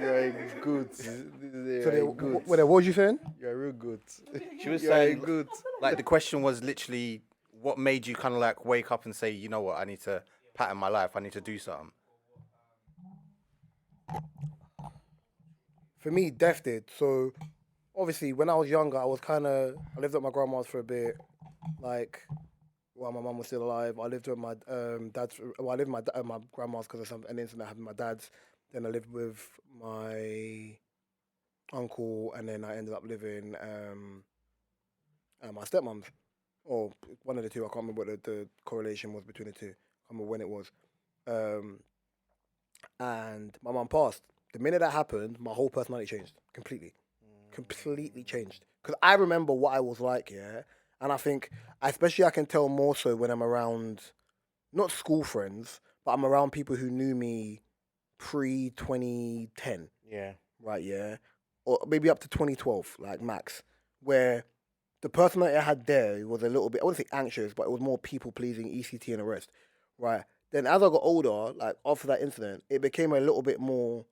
You're a good. You're a good. What was you saying? You're a real good. She was You're a saying, good. like, the question was literally, what made you kind of like wake up and say, you know what, I need to pattern my life. I need to do something. For me, death did. So obviously, when I was younger, I lived at my grandma's for a bit, like while my mum was still alive. I lived with my dad's. Well, I lived with my grandma's because of an incident that happened with my dad's. Then I lived with my uncle, and then I ended up living my stepmom's, or one of the two. I can't remember what the correlation was between the two. I can't remember when it was. And my mum passed. The minute that happened, my whole personality changed completely changed. Because I remember what I was like, yeah, and I think, especially I can tell more so when I'm around, not school friends, but I'm around people who knew me pre-2010, Yeah. right, yeah, or maybe up to 2012, like max, where the personality I had there was a little bit, I wouldn't say anxious, but it was more people-pleasing, ECT and the rest, right? Then as I got older, like after that incident, it became a little bit more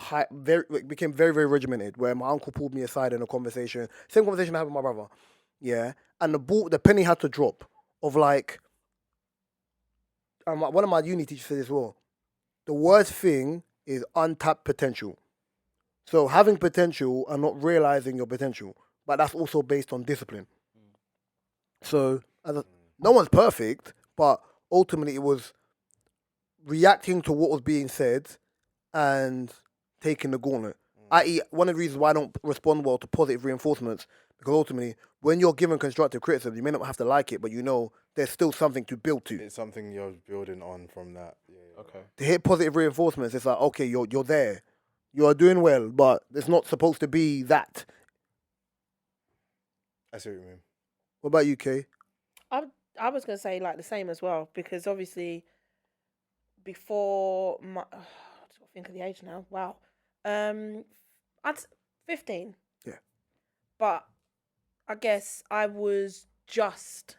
it became very, very regimented. Where my uncle pulled me aside in a conversation, same conversation I had with my brother, yeah, and the penny had to drop. Of like, one of my uni teachers said as well. The worst thing is untapped potential. So having potential and not realizing your potential, but that's also based on discipline. So no one's perfect, but ultimately it was reacting to what was being said and taking the gauntlet. I.e., one of the reasons why I don't respond well to positive reinforcements, because ultimately, when you're given constructive criticism, you may not have to like it, but you know there's still something to build to. It's something you're building on from that. Yeah. Okay. To hit positive reinforcements, it's like, okay, you're there. You are doing well, but it's not supposed to be that. I see what you mean. What about you, Kay? I was going to say like the same as well, because obviously before my, I've got to think of the age now. Wow. I'd 15. Yeah. But I guess I was just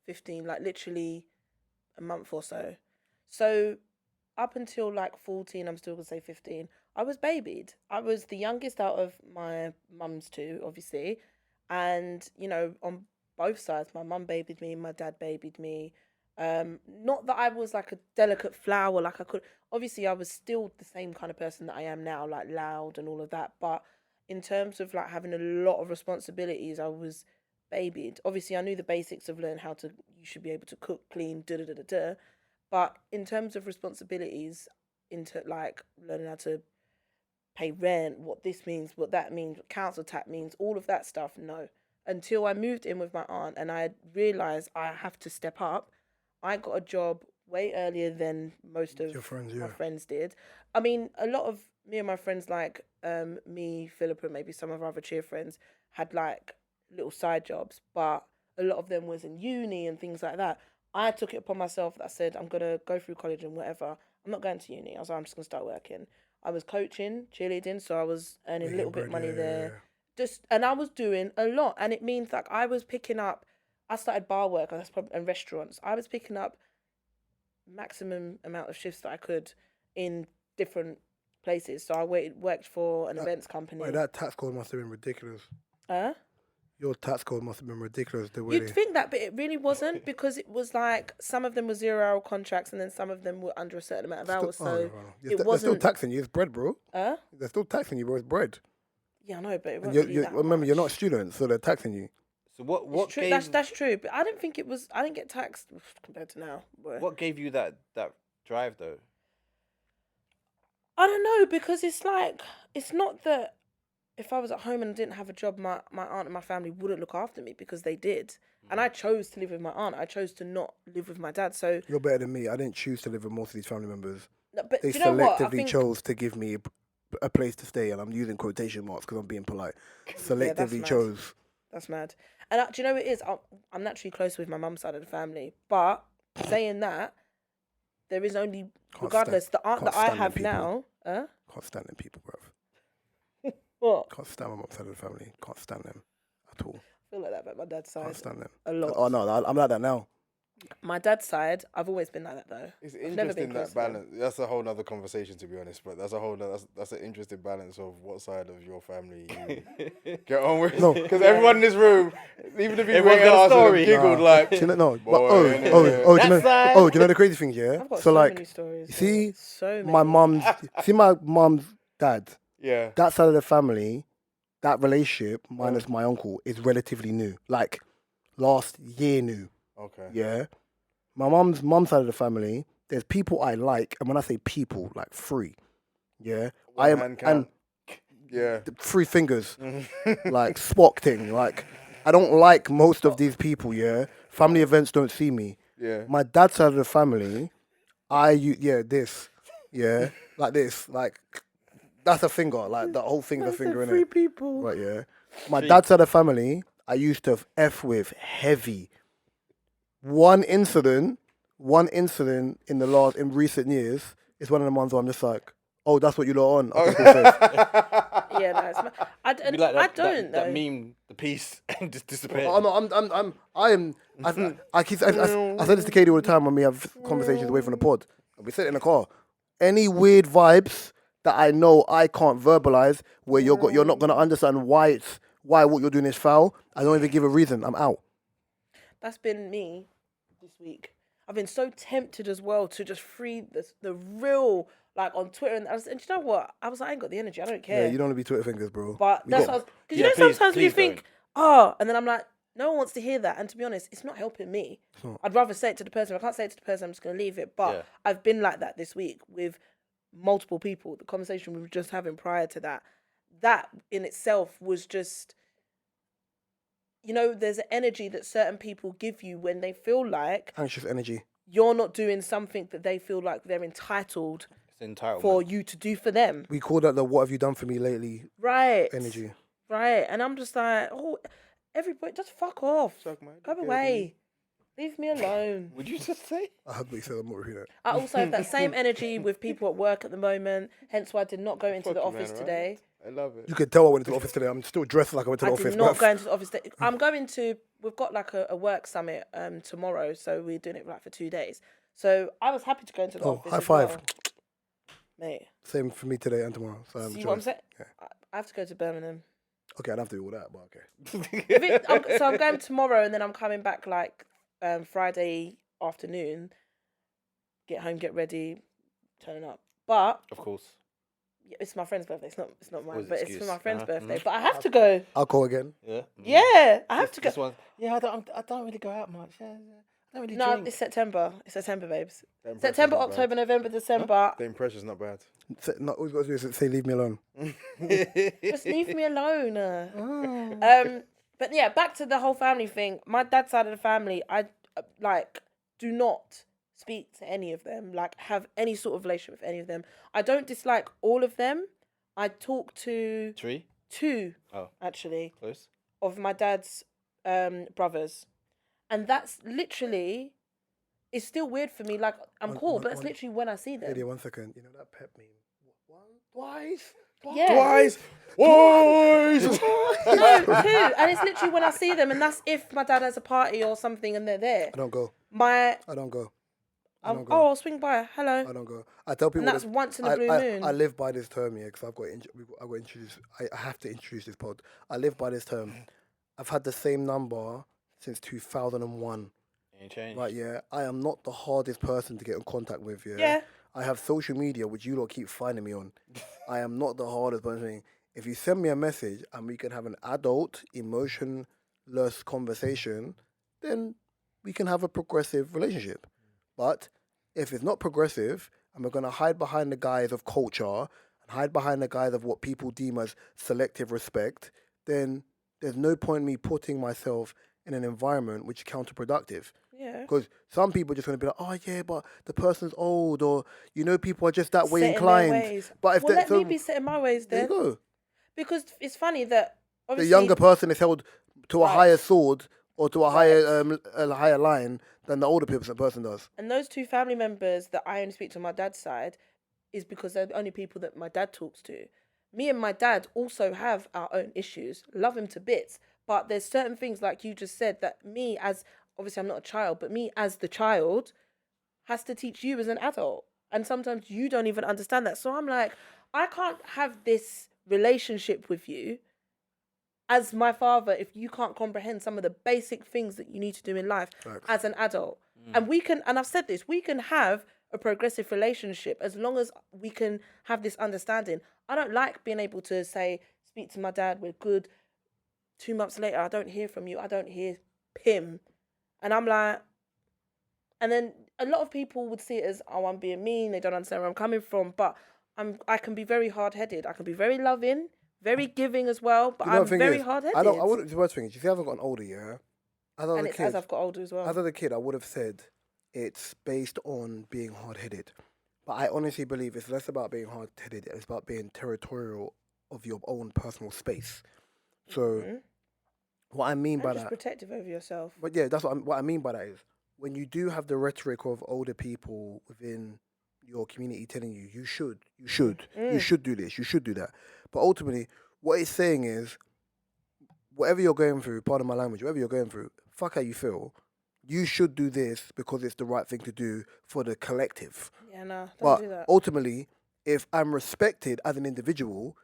15, like literally a month or so. So up until like 14, I'm still going to say 15, I was babied. I was the youngest out of my mum's two, obviously. And, you know, on both sides, my mum babied me, my dad babied me. Not that I was like a delicate flower, like I could. Obviously, I was still the same kind of person that I am now, like loud and all of that. But in terms of like having a lot of responsibilities, I was babied. Obviously, I knew the basics of learning how to. You should be able to cook, clean, da da da da da. But in terms of responsibilities, into like learning how to pay rent, what this means, what that means, what council tax means, all of that stuff, no. Until I moved in with my aunt and I realised I have to step up. I got a job way earlier than most of Your friends, my yeah. friends did. I mean, a lot of me and my friends, like me, Philip, and maybe some of our other cheer friends, had like little side jobs, but a lot of them was in uni and things like that. I took it upon myself that I said, I'm going to go through college and whatever. I'm not going to uni. I was like, I'm just going to start working. I was coaching, cheerleading, so I was earning a little bit of money there. And I was doing a lot, and it means like I was picking up. I started bar work, and restaurants. I was picking up maximum amount of shifts that I could in different places. So I worked for an events company. Wait, that tax code must have been ridiculous. Your tax code must have been ridiculous. You'd think that, but it really wasn't, because it was like some of them were 0-hour contracts and then some of them were under a certain amount of hours. It wasn't. They're still taxing you. It's bread, bro. They're still taxing you, bro. It's bread. Yeah, I know, but it wasn't really that remember, much. you're not a student, so they're taxing you. So what true. gave... That's true, but I didn't think it was. I didn't get taxed compared to now. What gave you that drive though? I don't know, because it's like, it's not that if I was at home and didn't have a job, my aunt and my family wouldn't look after me, because they did. And I chose to live with my aunt. I chose to not live with my dad. So you're better than me. I didn't choose to live with most of these family members. No, but they do you know what? selectively chose to give me a place to stay, and I'm using quotation marks because I'm being polite. Selectively chose. That's mad. And do you know what it is? I'm naturally close with my mum's side of the family. But saying that, there is only, regardless, the aunt that I have now... Can't stand them people, bruv. What? Can't stand my mum's side of the family. Can't stand them at all. I feel like that about my dad's side. Can't stand them. A lot. Oh, no, I'm like that now. My dad's side, I've always been like that though. It's I've never been interesting close that to them. balance. That's a whole other conversation, to be honest. But that's a whole that's an interesting balance of what side of your family you get on with. No. Because everyone in this room, even if you Everyone's went got a asked, would have story. giggled Nah. like, Do you know, no, but boy, oh, innit? do you know, side. do you know the crazy thing? Yeah. I've got So so like, many stories. you see, yeah. So many. my mum's dad. Yeah. That side of the family, that relationship minus my uncle is relatively new. Like last year new. Okay. Yeah. My mum's side of the family, there's people I like, and when I say people, like three. Yeah. One I am hand and count. Yeah. 3 fingers. Like Spock thing. Like I don't like most of these people, yeah. Family events don't see me. Yeah. My dad's side of the family, this. Yeah. Like this. Like that's a finger. Like the whole thing's a finger in Three it. people. Right, yeah. My dad's side of the family, I used to F with heavy. One incident in recent years is one of the ones where I'm just like, oh, that's what you lot on. Okay, cool, safe. Yeah, no, it's I Be like I that, don't that though. meme, the piece, and just disappear. I say this to Katie all the time when we have conversations away from the pod. We sit in the car. Any weird vibes that I know I can't verbalize, where you're not gonna understand why what you're doing is foul. I don't even give a reason. I'm out. That's been me this week. I've been so tempted as well to just free the real, like on Twitter, and do you know what? I was like, I ain't got the energy. I don't care. Yeah, you don't want to be Twitter fingers, bro. But We that's got- what because Yeah, you know please- sometimes when you please think, oh, and then I'm like, no one wants to hear that. And to be honest, it's not helping me. I'd rather say it to the person. If I can't say it to the person, I'm just gonna leave it. But Yeah. I've been like that this week with multiple people. The conversation we were just having prior to that in itself was just, you know, there's an energy that certain people give you when they feel like anxious energy. you're not doing something that they feel like they're entitled It's entitlement. for you to do for them. We call that the "What have you done for me lately?" Right. energy. Right. And I'm just like, oh, everybody, just fuck off. Go away. Leave me alone. Would you just say? I have what you said. I'm not repeating it. I also have that same energy with people at work at the moment. Hence why I did not go into the office today. I love it. You can tell I went to the office today. I'm still dressed like I went to the I office. did not bruv. go into the office. I'm going to. We've got like a work summit tomorrow, so we're doing it like for 2 days. So I was happy to go into the office. High as five. well. Mate. Same for me today and tomorrow. So See what I'm saying? I have to go to Birmingham. Okay, I don't have to do all that, but okay. So I'm going tomorrow, and then I'm coming back like Friday afternoon. Get home, get ready, turning up. But Of course. it's my friend's birthday. It's not mine, Always but it's excuse. for my friend's Uh-huh. birthday. But I have to go. I'll call again. Yeah. Yeah, I have to go. This one. Yeah, I don't really go out much. Yeah. I don't really No, drink. it's September. It's September, babes. That impression's September, not October, bad. November, December. The impression's not bad. All you've got to do is say, leave me alone. Just leave me alone. But yeah, back to the whole family thing. My dad's side of the family, I do not speak to any of them, like have any sort of relationship with any of them. I don't dislike all of them. I talk to 3? 2 Oh, actually close. of my dad's brothers, and that's literally. It's still weird for me. Like I'm cool, but it's literally when I see them. Lydia, 1 second. You know that pep meme? Twice? Yeah. Twice. No, 2. And it's literally when I see them, and that's if my dad has a party or something and they're there. I don't go. My I don't go. I'll swing by. Hello. I don't go. I tell people And that's this- once in a blue moon. I live by this term here because I got introduced. I have to introduce this pod. I live by this term. I've had the same number since 2001. Ain't changed. Right, yeah. I am not the hardest person to get in contact with, yeah. Yeah. I have social media, which you lot keep finding me on. I am not the hardest person. If you send me a message and we can have an adult, emotionless conversation, then we can have a progressive relationship. But if it's not progressive and we're going to hide behind the guise of culture and hide behind the guise of what people deem as selective respect, then there's no point in me putting myself in an environment which is counterproductive. Yeah. Because some people are just going to be like, oh yeah, but the person's old, or people are just that way Set in their inclined. ways. But if well, let so, me be set in my ways there you then. go. Because it's funny that The obviously younger person is held to a Right. higher sword or to a Right. higher line than the older person does. and those 2 family members that I only speak to on my dad's side is because they're the only people that my dad talks to. Me and my dad also have our own issues. Love him to bits, but there's certain things like you just said that me as obviously I'm not a child, but me as the child has to teach you as an adult. And sometimes you don't even understand that. So I'm like, I can't have this relationship with you as my father if you can't comprehend some of the basic things that you need to do in life as an adult. And we can, and I've said this, we can have a progressive relationship as long as we can have this understanding. I don't like being able to say, speak to my dad, we're good. 2 months later, I don't hear from you. I don't hear him. And I'm like, and then a lot of people would see it as, oh, I'm being mean. They don't understand where I'm coming from. But I can be very hard-headed. I can be very loving, very giving as well. But I'm very hard-headed. I wouldn't. The worst thing is, you see, I've gotten older, yeah. And it's as I've got older as well. As a kid, I would have said it's based on being hard-headed. But I honestly believe it's less about being hard-headed. It's about being territorial of your own personal space. So, what I mean by just that, protective over yourself. But yeah, that's what I mean by that is when you do have the rhetoric of older people within your community telling you, you should do this, you should do that. But ultimately, what it's saying is, whatever you're going through, pardon my language, whatever you're going through, fuck how you feel. You should do this because it's the right thing to do for the collective. Yeah, no, don't do that. Ultimately, if I'm respected as an individual,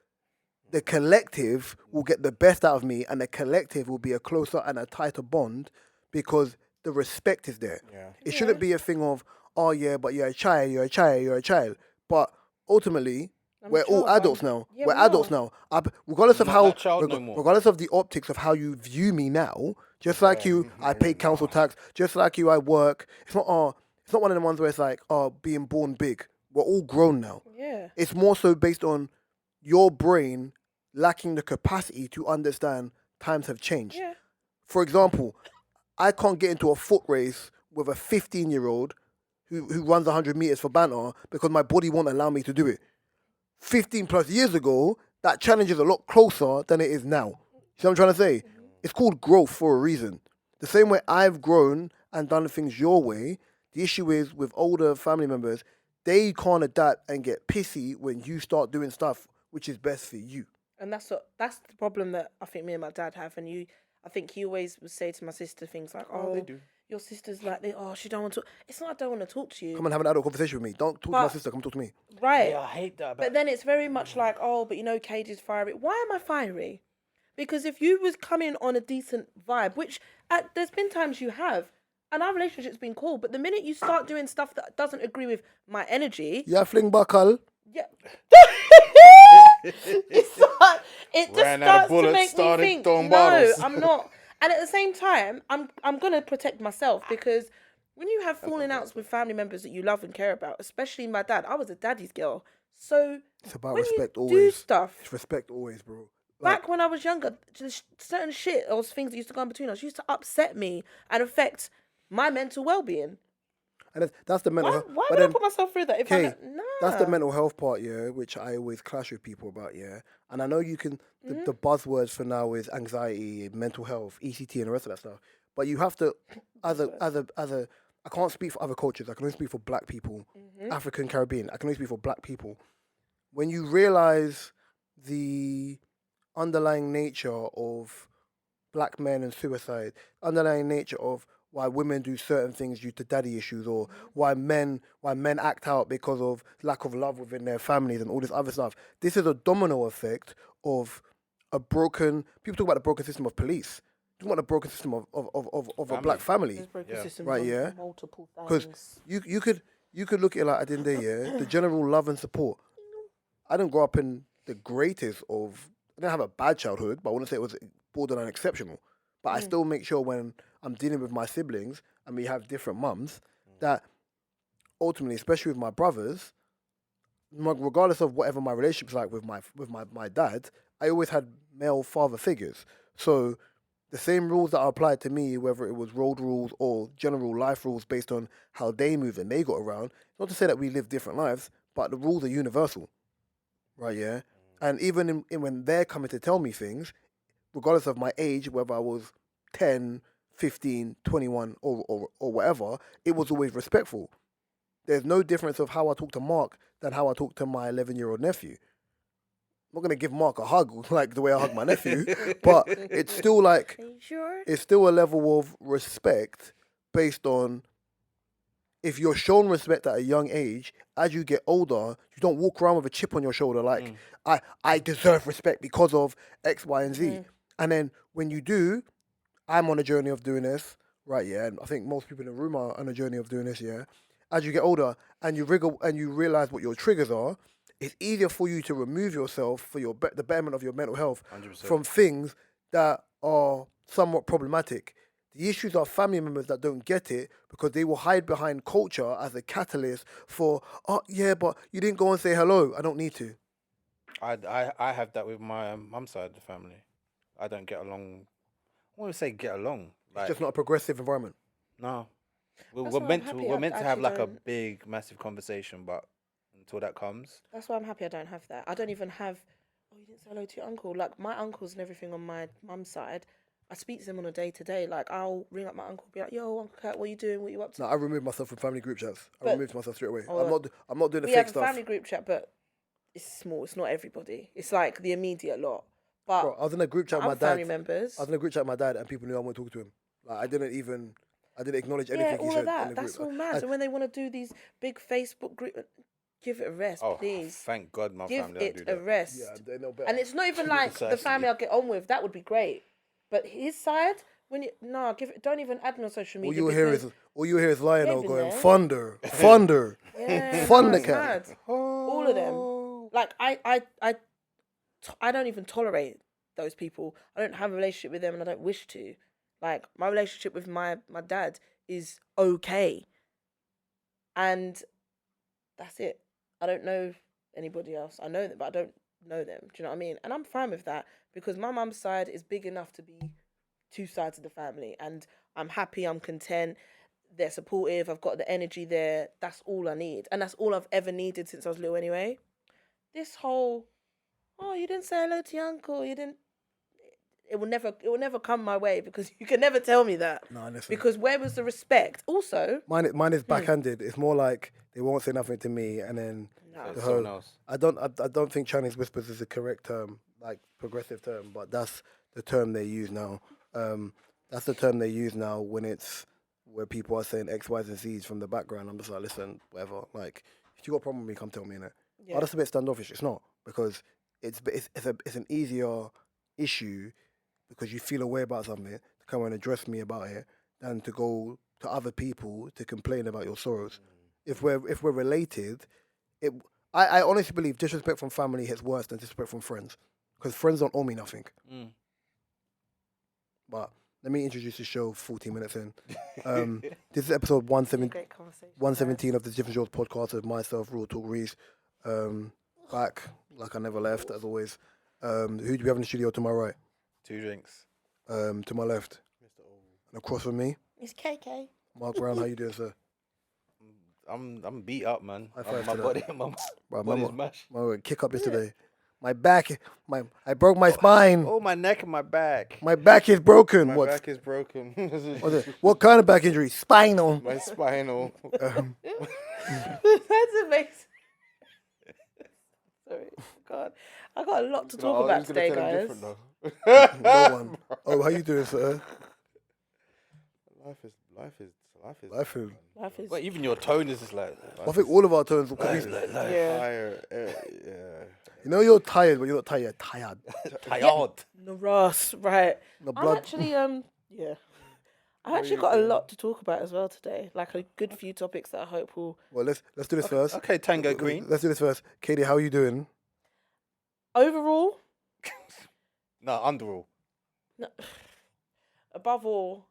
the collective will get the best out of me, and the collective will be a closer and a tighter bond because the respect is there. Yeah. It shouldn't be a thing of, oh yeah, but you're a child. But ultimately, we're all adults now. Yeah, we're adults now. Regardless of Not how, that child no more. regardless of the optics of how you view me now, just like you, I pay council tax. Just like you, I work. It's not one of the ones where it's like, being born big. We're all grown now. Yeah. It's more so based on your brain lacking the capacity to understand times have changed. Yeah. For example, I can't get into a foot race with a 15-year-old who runs 100 meters for banter because my body won't allow me to do it. 15 plus years ago, that challenge is a lot closer than it is now. See what I'm trying to say? It's called growth for a reason. The same way I've grown and done things your way, the issue is with older family members, they can't adapt and get pissy when you start doing stuff which is best for you. And that's the problem that I think me and my dad have. And I think he always would say to my sister things like, "Oh, they do. Your sister's like, she don't want to." It's not I don't want to talk to you. Come and have an adult conversation with me. Don't talk to my sister. Come talk to me. Right. Yeah, I hate that. But then it's very much like, but Cage is fiery. Why am I fiery? Because if you was coming on a decent vibe, which there's been times you have, and our relationship's been cool, but the minute you start doing stuff that doesn't agree with my energy, Yeah, fling buckle. yeah, it just Ran out of starts to bullets, make me started think, throwing no, bottles. I'm not. And at the same time, I'm gonna protect myself because when you have falling outs with family members that you love and care about, especially my dad, I was a daddy's girl, so It's about when respect you always. do stuff. It's respect always, bro. Back when I was younger, just certain shit or things that used to go in between us used to upset me and affect my mental well-being. And that's the mental health. Why would I put myself through that? That's the mental health part, yeah, which I always clash with people about, yeah. And I know you can, the buzzwords for now is anxiety, mental health, ECT, and the rest of that stuff. But you have to, as a, I can't speak for other cultures. I can only speak for black people, African, Caribbean. I can only speak for black people. When you realize the underlying nature of black men and suicide, underlying nature of why women do certain things due to daddy issues, or why men act out because of lack of love within their families and all this other stuff. This is a domino effect of a broken. People talk about the broken system of police. Talk about the broken system of a black family, right? Yeah, multiple because things. you could look at it like at the end of the day, yeah, the general love and support. I didn't grow up in the greatest of. I didn't have a bad childhood, but I wouldn't say it was borderline exceptional. But I still make sure when I'm dealing with my siblings and we have different mums, that ultimately, especially with my brothers, regardless of whatever my relationship's like with my dad, I always had male father figures. So the same rules that are applied to me, whether it was road rules or general life rules based on how they moved and they got around, not to say that we live different lives, but the rules are universal, right? Yeah. And even in when they're coming to tell me things, regardless of my age, whether I was 10, 15, 21 or whatever, it was always respectful. There's no difference of how I talk to Mark than how I talk to my 11-year-old nephew. I'm not going to give Mark a hug like the way I hug my nephew, but it's still like, Are you sure? it's still a level of respect based on if you're shown respect at a young age, as you get older, you don't walk around with a chip on your shoulder like I deserve respect because of X, Y, and Z. And then when you do, I'm on a journey of doing this, right? Yeah, and I think most people in the room are on a journey of doing this. Yeah, as you get older and you wriggle and you realize what your triggers are, it's easier for you to remove yourself for the betterment of your mental health 100%. from things that are somewhat problematic. The issues are family members that don't get it because they will hide behind culture as a catalyst for, oh yeah, but you didn't go and say hello. I don't need to. I have that with my mum's side of the family. I don't get along. I won't say get along. Like, It's just not a progressive environment. no, we're That's why I'm happy we're I meant to have actually like a don't- big, massive conversation, but until that comes, That's why I'm happy I don't have that. I don't even have. Oh, you didn't say hello to your uncle. Like my uncles and everything on my mum's side, I speak to them on a day to day. Like I'll ring up my uncle, be like, "Yo, Uncle Kurt, what are you doing? What are you up to?" No, I removed myself from family group chats. I But- removed myself straight away. Oh, I'm not doing the We fake have a stuff. family group chat, but it's small. It's not everybody. It's like the immediate lot. But Bro, I was in a group chat with my other family dad. members. I was in a group chat with my dad, and people knew I wasn't talking to him. Like I didn't acknowledge anything Yeah, he all said of that. in the group. That's all mad. And when they want to do these big Facebook group, give it a rest, oh, please. thank God my Give family don't do it a that. rest. Yeah, they know better. And it's not even like the Precisely. family I get on with. That would be great. But his side, don't even add me on social all media. you hear is Lionel ain't been going there. thunder, thunder. yeah, Thundercat. mad. All of them. Like I don't even tolerate those people. I don't have a relationship with them, and I don't wish to. Like my relationship with my dad is okay, and that's it. I don't know anybody else. I know them, but I don't know them. Do you know what I mean? And I'm fine with that because my mum's side is big enough to be two sides of the family, and I'm happy. I'm content. They're supportive. I've got the energy there. That's all I need, and that's all I've ever needed since I was little. Anyway, this whole, oh, you didn't say hello to your uncle. You didn't. It will never come my way because you can never tell me that. No, listen. Because where was the respect? Also, Mine is backhanded. It's more like they won't say nothing to me, and then no. the Someone whole- else. I don't think Chinese whispers is the correct term, like progressive term, but that's the term they use now. That's the term they use now when it's where people are saying X, Y's, and Z's from the background. I'm just like, listen, whatever. Like, if you got a problem with me, come tell me, innit? Yeah. Oh, that's a bit standoffish. It's not because it's an easier issue because you feel a way about something to come and address me about it than to go to other people to complain about your sorrows. If we're related, I honestly believe disrespect from family hits worse than disrespect from friends because friends don't owe me nothing. But let me introduce the show 14 minutes in. This is episode 117 of the Different Shows podcast with myself, Raw Talk Reese. Back like I never left, as always. Who do we have in the studio to my right? 2 drinks. To my left. And across from me, It's KK. Mark Brown. How you doing, sir? I'm beat up, man. High five My to body, that. my Bro, body's mashed. my kick up yesterday. My back, I broke my spine. Oh, my neck and my back. My back is broken. My What? back is broken. What kind of back injury? Spinal. My spinal. That's amazing. Sorry, God, I got a lot to talk about today, guys. No one. Oh, how you doing, sir? Life is. Life is. Life is. Well, even your tone is just like. I think all of our tones will come. Yeah. Fire, yeah. You know you're tired, but you're not tired. You're tired. Tired. No, Ross, right. The I'm blood. actually, yeah. I actually got a lot to talk about as well today. Like a good few topics that I hope will. Well, let's do this first. Okay, Tango Green. Let's do this first. Katie, how are you doing? Overall, No, underall. no, above all,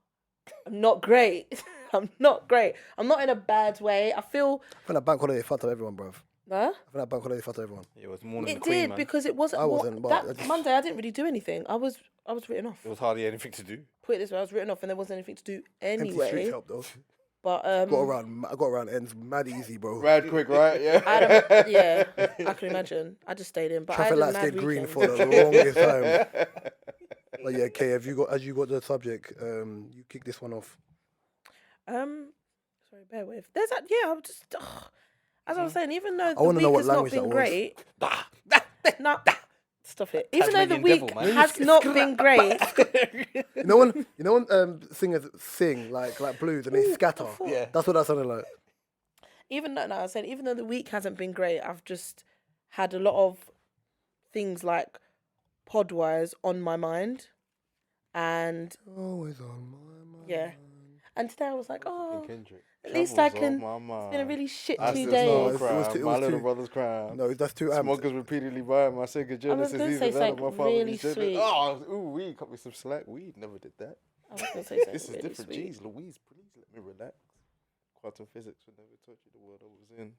I'm not great. I'm not great. I'm not in a bad way. I feel. I think that bank holiday fucked up everyone, bruv. Huh? I think that bank holiday fucked up everyone. It was more than the It Queen, did man. because it wasn't. I wasn't, but I that just- Monday I didn't really do anything. I was written off. There was hardly anything to do. Put it this way, I was written off, and there wasn't anything to do Empty anyway. streets helped though. But I got around ends mad easy, bro. Rad quick, right? Yeah. I had yeah, I can imagine. I just stayed in, but Traffic I had a lights mad stayed green weekend. for the longest time. But yeah, Kay, as you got the subject, you kick this one off. Sorry, bear with. There's that. Yeah, I'm just. As I was saying, even though the wanna week know what has not language that been was. great, no, Stop it. Even though the Tasmanian week devil, man. has not been great. You know when singers sing like blues and they scatter. Yeah. That's what that sounded like. Even though I said, even though the week hasn't been great, I've just had a lot of things like pod-wise on my mind. And Always on my mind. yeah. And today I was like, oh, Kendrick. at least I can. My It's been a really shit I 2 still days. start crying. It was My little too- brother's crying. No, that's too amped. Smokers repeatedly buying my Sega I was Genesis. gonna Either say that or my something father really said sweet. Oh, ooh, weed. Cut me some slack. Weed never did that. I was going to say something This is really different. sweet. Jeez, Louise, please let me relax. Quantum physics would never taught you the world I was in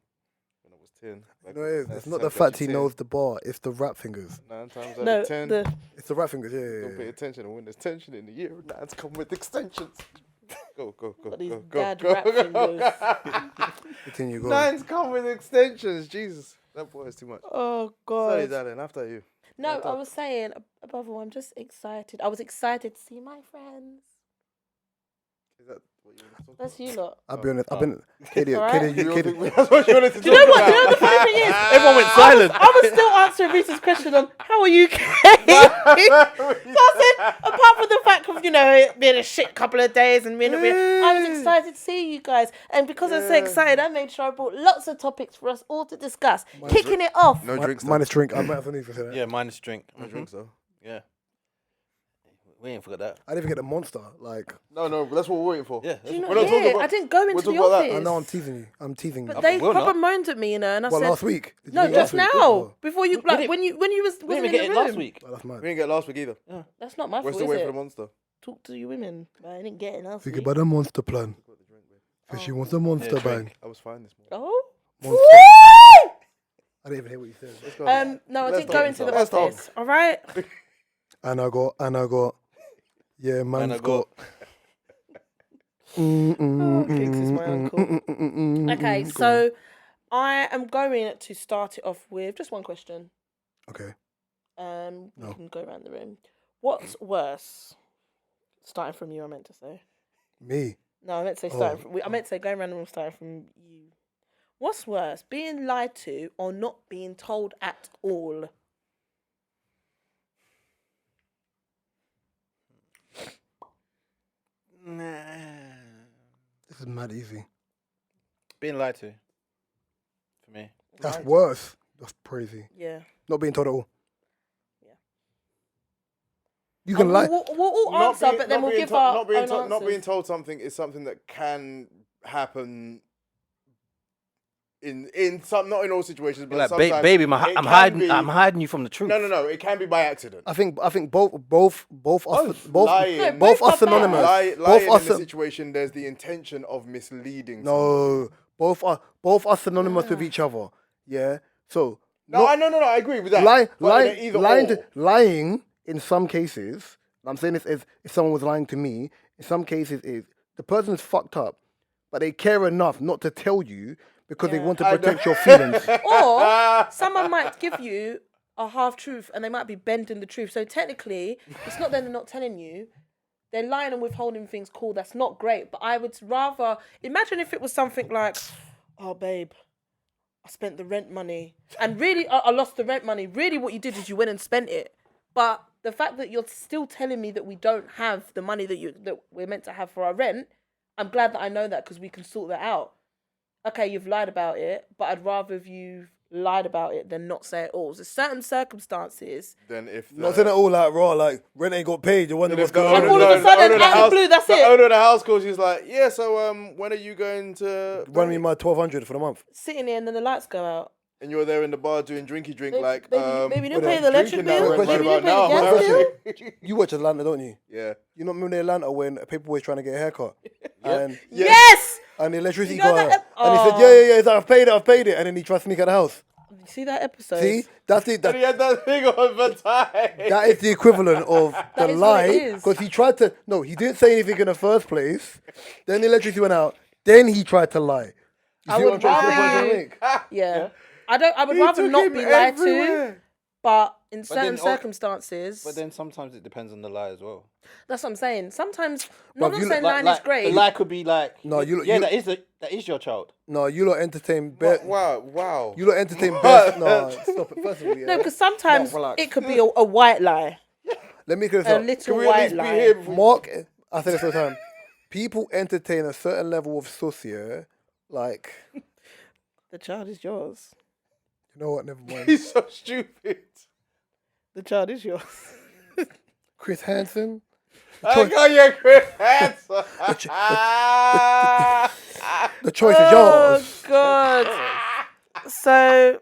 when I was 10. Like, No, it is. that's It's not the 10, fact he 10. knows the bar. It's the rap fingers. 9 times out No, of 10. It's the rap fingers. Yeah, Don't pay attention, and when there's tension in the year, 9s come with extensions. Go. Got these dad rap fingers. Continue going. 9s come with extensions. Jesus, that boy is too much. Oh, Sorry, God. darling. After you. No, I was saying, above all, I'm just excited. I was excited to see my friends. Is that what you want to talk about? That's you lot. I'll be honest. I've been Katie. Alright. Katie. That's what you wanted to Do you know talk what? Do you know the funny thing is? Everyone went silent. I was still answering Reese's question on how are you, Kate? So I said, apart from the fact of, it being a shit couple of days and being I was excited to see you guys. And because I was so excited, I made sure I brought lots of topics for us all to discuss. Kicking it off. No drinks, though. Minus drink. I might have need to say that. Yeah, minus drink. No drinks, though. Yeah. We ain't forgot that. I didn't even get the monster. Like, No, but that's what we're waiting for. Yeah. Do you not We're not talking hear? about- I didn't go into we're the talking about that. office. I know I'm teasing you. I'm teasing you. But they will proper not. moaned at me, and I Well, said, last week. Did you no, mean just last week? now. Oh, Before you, didn't- when you was We wasn't didn't even in get the it room. last week. well, that's mad. We didn't get last week either. That's not my We're fault, still is waiting it? for the monster. Talk to your women. But I didn't get it last Think week. about the monster plan. So she wants a monster Yeah, bang. drink. I was fine this morning. Oh. Monster. Woo! I didn't even hear what you said. Let's go. No, I Let's didn't talk. go into the Let's talk. office. All right. And I got. Yeah, man's I got. Drinks is my uncle. Okay, so I am going to start it off with just one question. Okay. We can go around the room. What's worse? Starting from you, I meant to say. Me. No, I meant to say starting from. I meant to say going around the room starting from you. What's worse, being lied to or not being told at all? This is mad easy. Being lied to. For me. That's worse. That's crazy. Yeah. Not being told at all. Yeah. You can lie. We'll all answer, but then we'll give our not being own told, not being answers. told something is something that can happen in some, not in all situations, but Like, sometimes baby, it I'm can hiding. be- I'm hiding you from the truth. No. It can be by accident. I think both us lying. No, both both us are anonymous. bad. Lying in us the situation, there's the intention of misleading. No, both us synonymous with each other. Yeah. So somebody. No. I agree with that. Lying in some cases. I'm saying this as if someone was lying to me. In some cases, is the person's fucked up, but they care enough not to tell you because they Yeah. want to protect your feelings. Or someone might give you a half truth and they might be bending the truth. So technically, it's not that they're not telling you. They're lying and withholding things. Cool, that's not great. But I would rather imagine if it was something like, "Oh, babe, I spent the rent money, and really, I lost the rent money. Really, what you did is you went and spent it." But the fact that you're still telling me that we don't have the money that we're meant to have for our rent, I'm glad that I know that because we can sort that out. Okay, you've lied about it, but I'd rather if you've lied about it than not say it all. There's certain circumstances. Then if Not saying it all like raw, like rent ain't got paid. You wonder what's going And on. all of a sudden, out of the blue, that's the it. owner of the house calls. She's like, "Yeah, so when are you going to Run me my 1,200 for the month. Sitting there and then the lights go out. And you're there in the bar doing drinky drink, like Baby, you but didn't pay the electric drinking that bill. went Baby, right Baby, you about didn't pay now. the gas bill. You watch Atlanta, don't you? Yeah. You not remember in Atlanta when Paperboy's trying to get a haircut? And Yes! and the electricity You know got that out. And he said, yeah. He's like, I've paid it. And then he tried to sneak out of the house. You see that episode? See? That's it. And he had that thing on for time. That is the equivalent of the is what it lie. is. Because he tried to, no, he didn't say anything in the first place. Then the electricity went out. Then he tried to lie. You see what I'm trying to make? Yeah. I would rather not be lied to. But in But certain then- circumstances, But then sometimes it depends on the lie as well. that's what I'm saying. Sometimes, But not you saying look lying is great. The lie could be like, No, you- that is your child. No, you lot entertain bare. Wow. You lot entertain bare. No, stop it. First of all, yeah. No, because sometimes Mark, relax. it could be a white lie, Let me clear this a up. little we at white least be lie. here before- Mark, I say this all the time. People entertain a certain level of sauce, like, The child is yours. you know what? Never mind. He's so stupid. The child is yours. Chris Hansen. I got you, Chris Hansen. The choice is yours. Oh God. So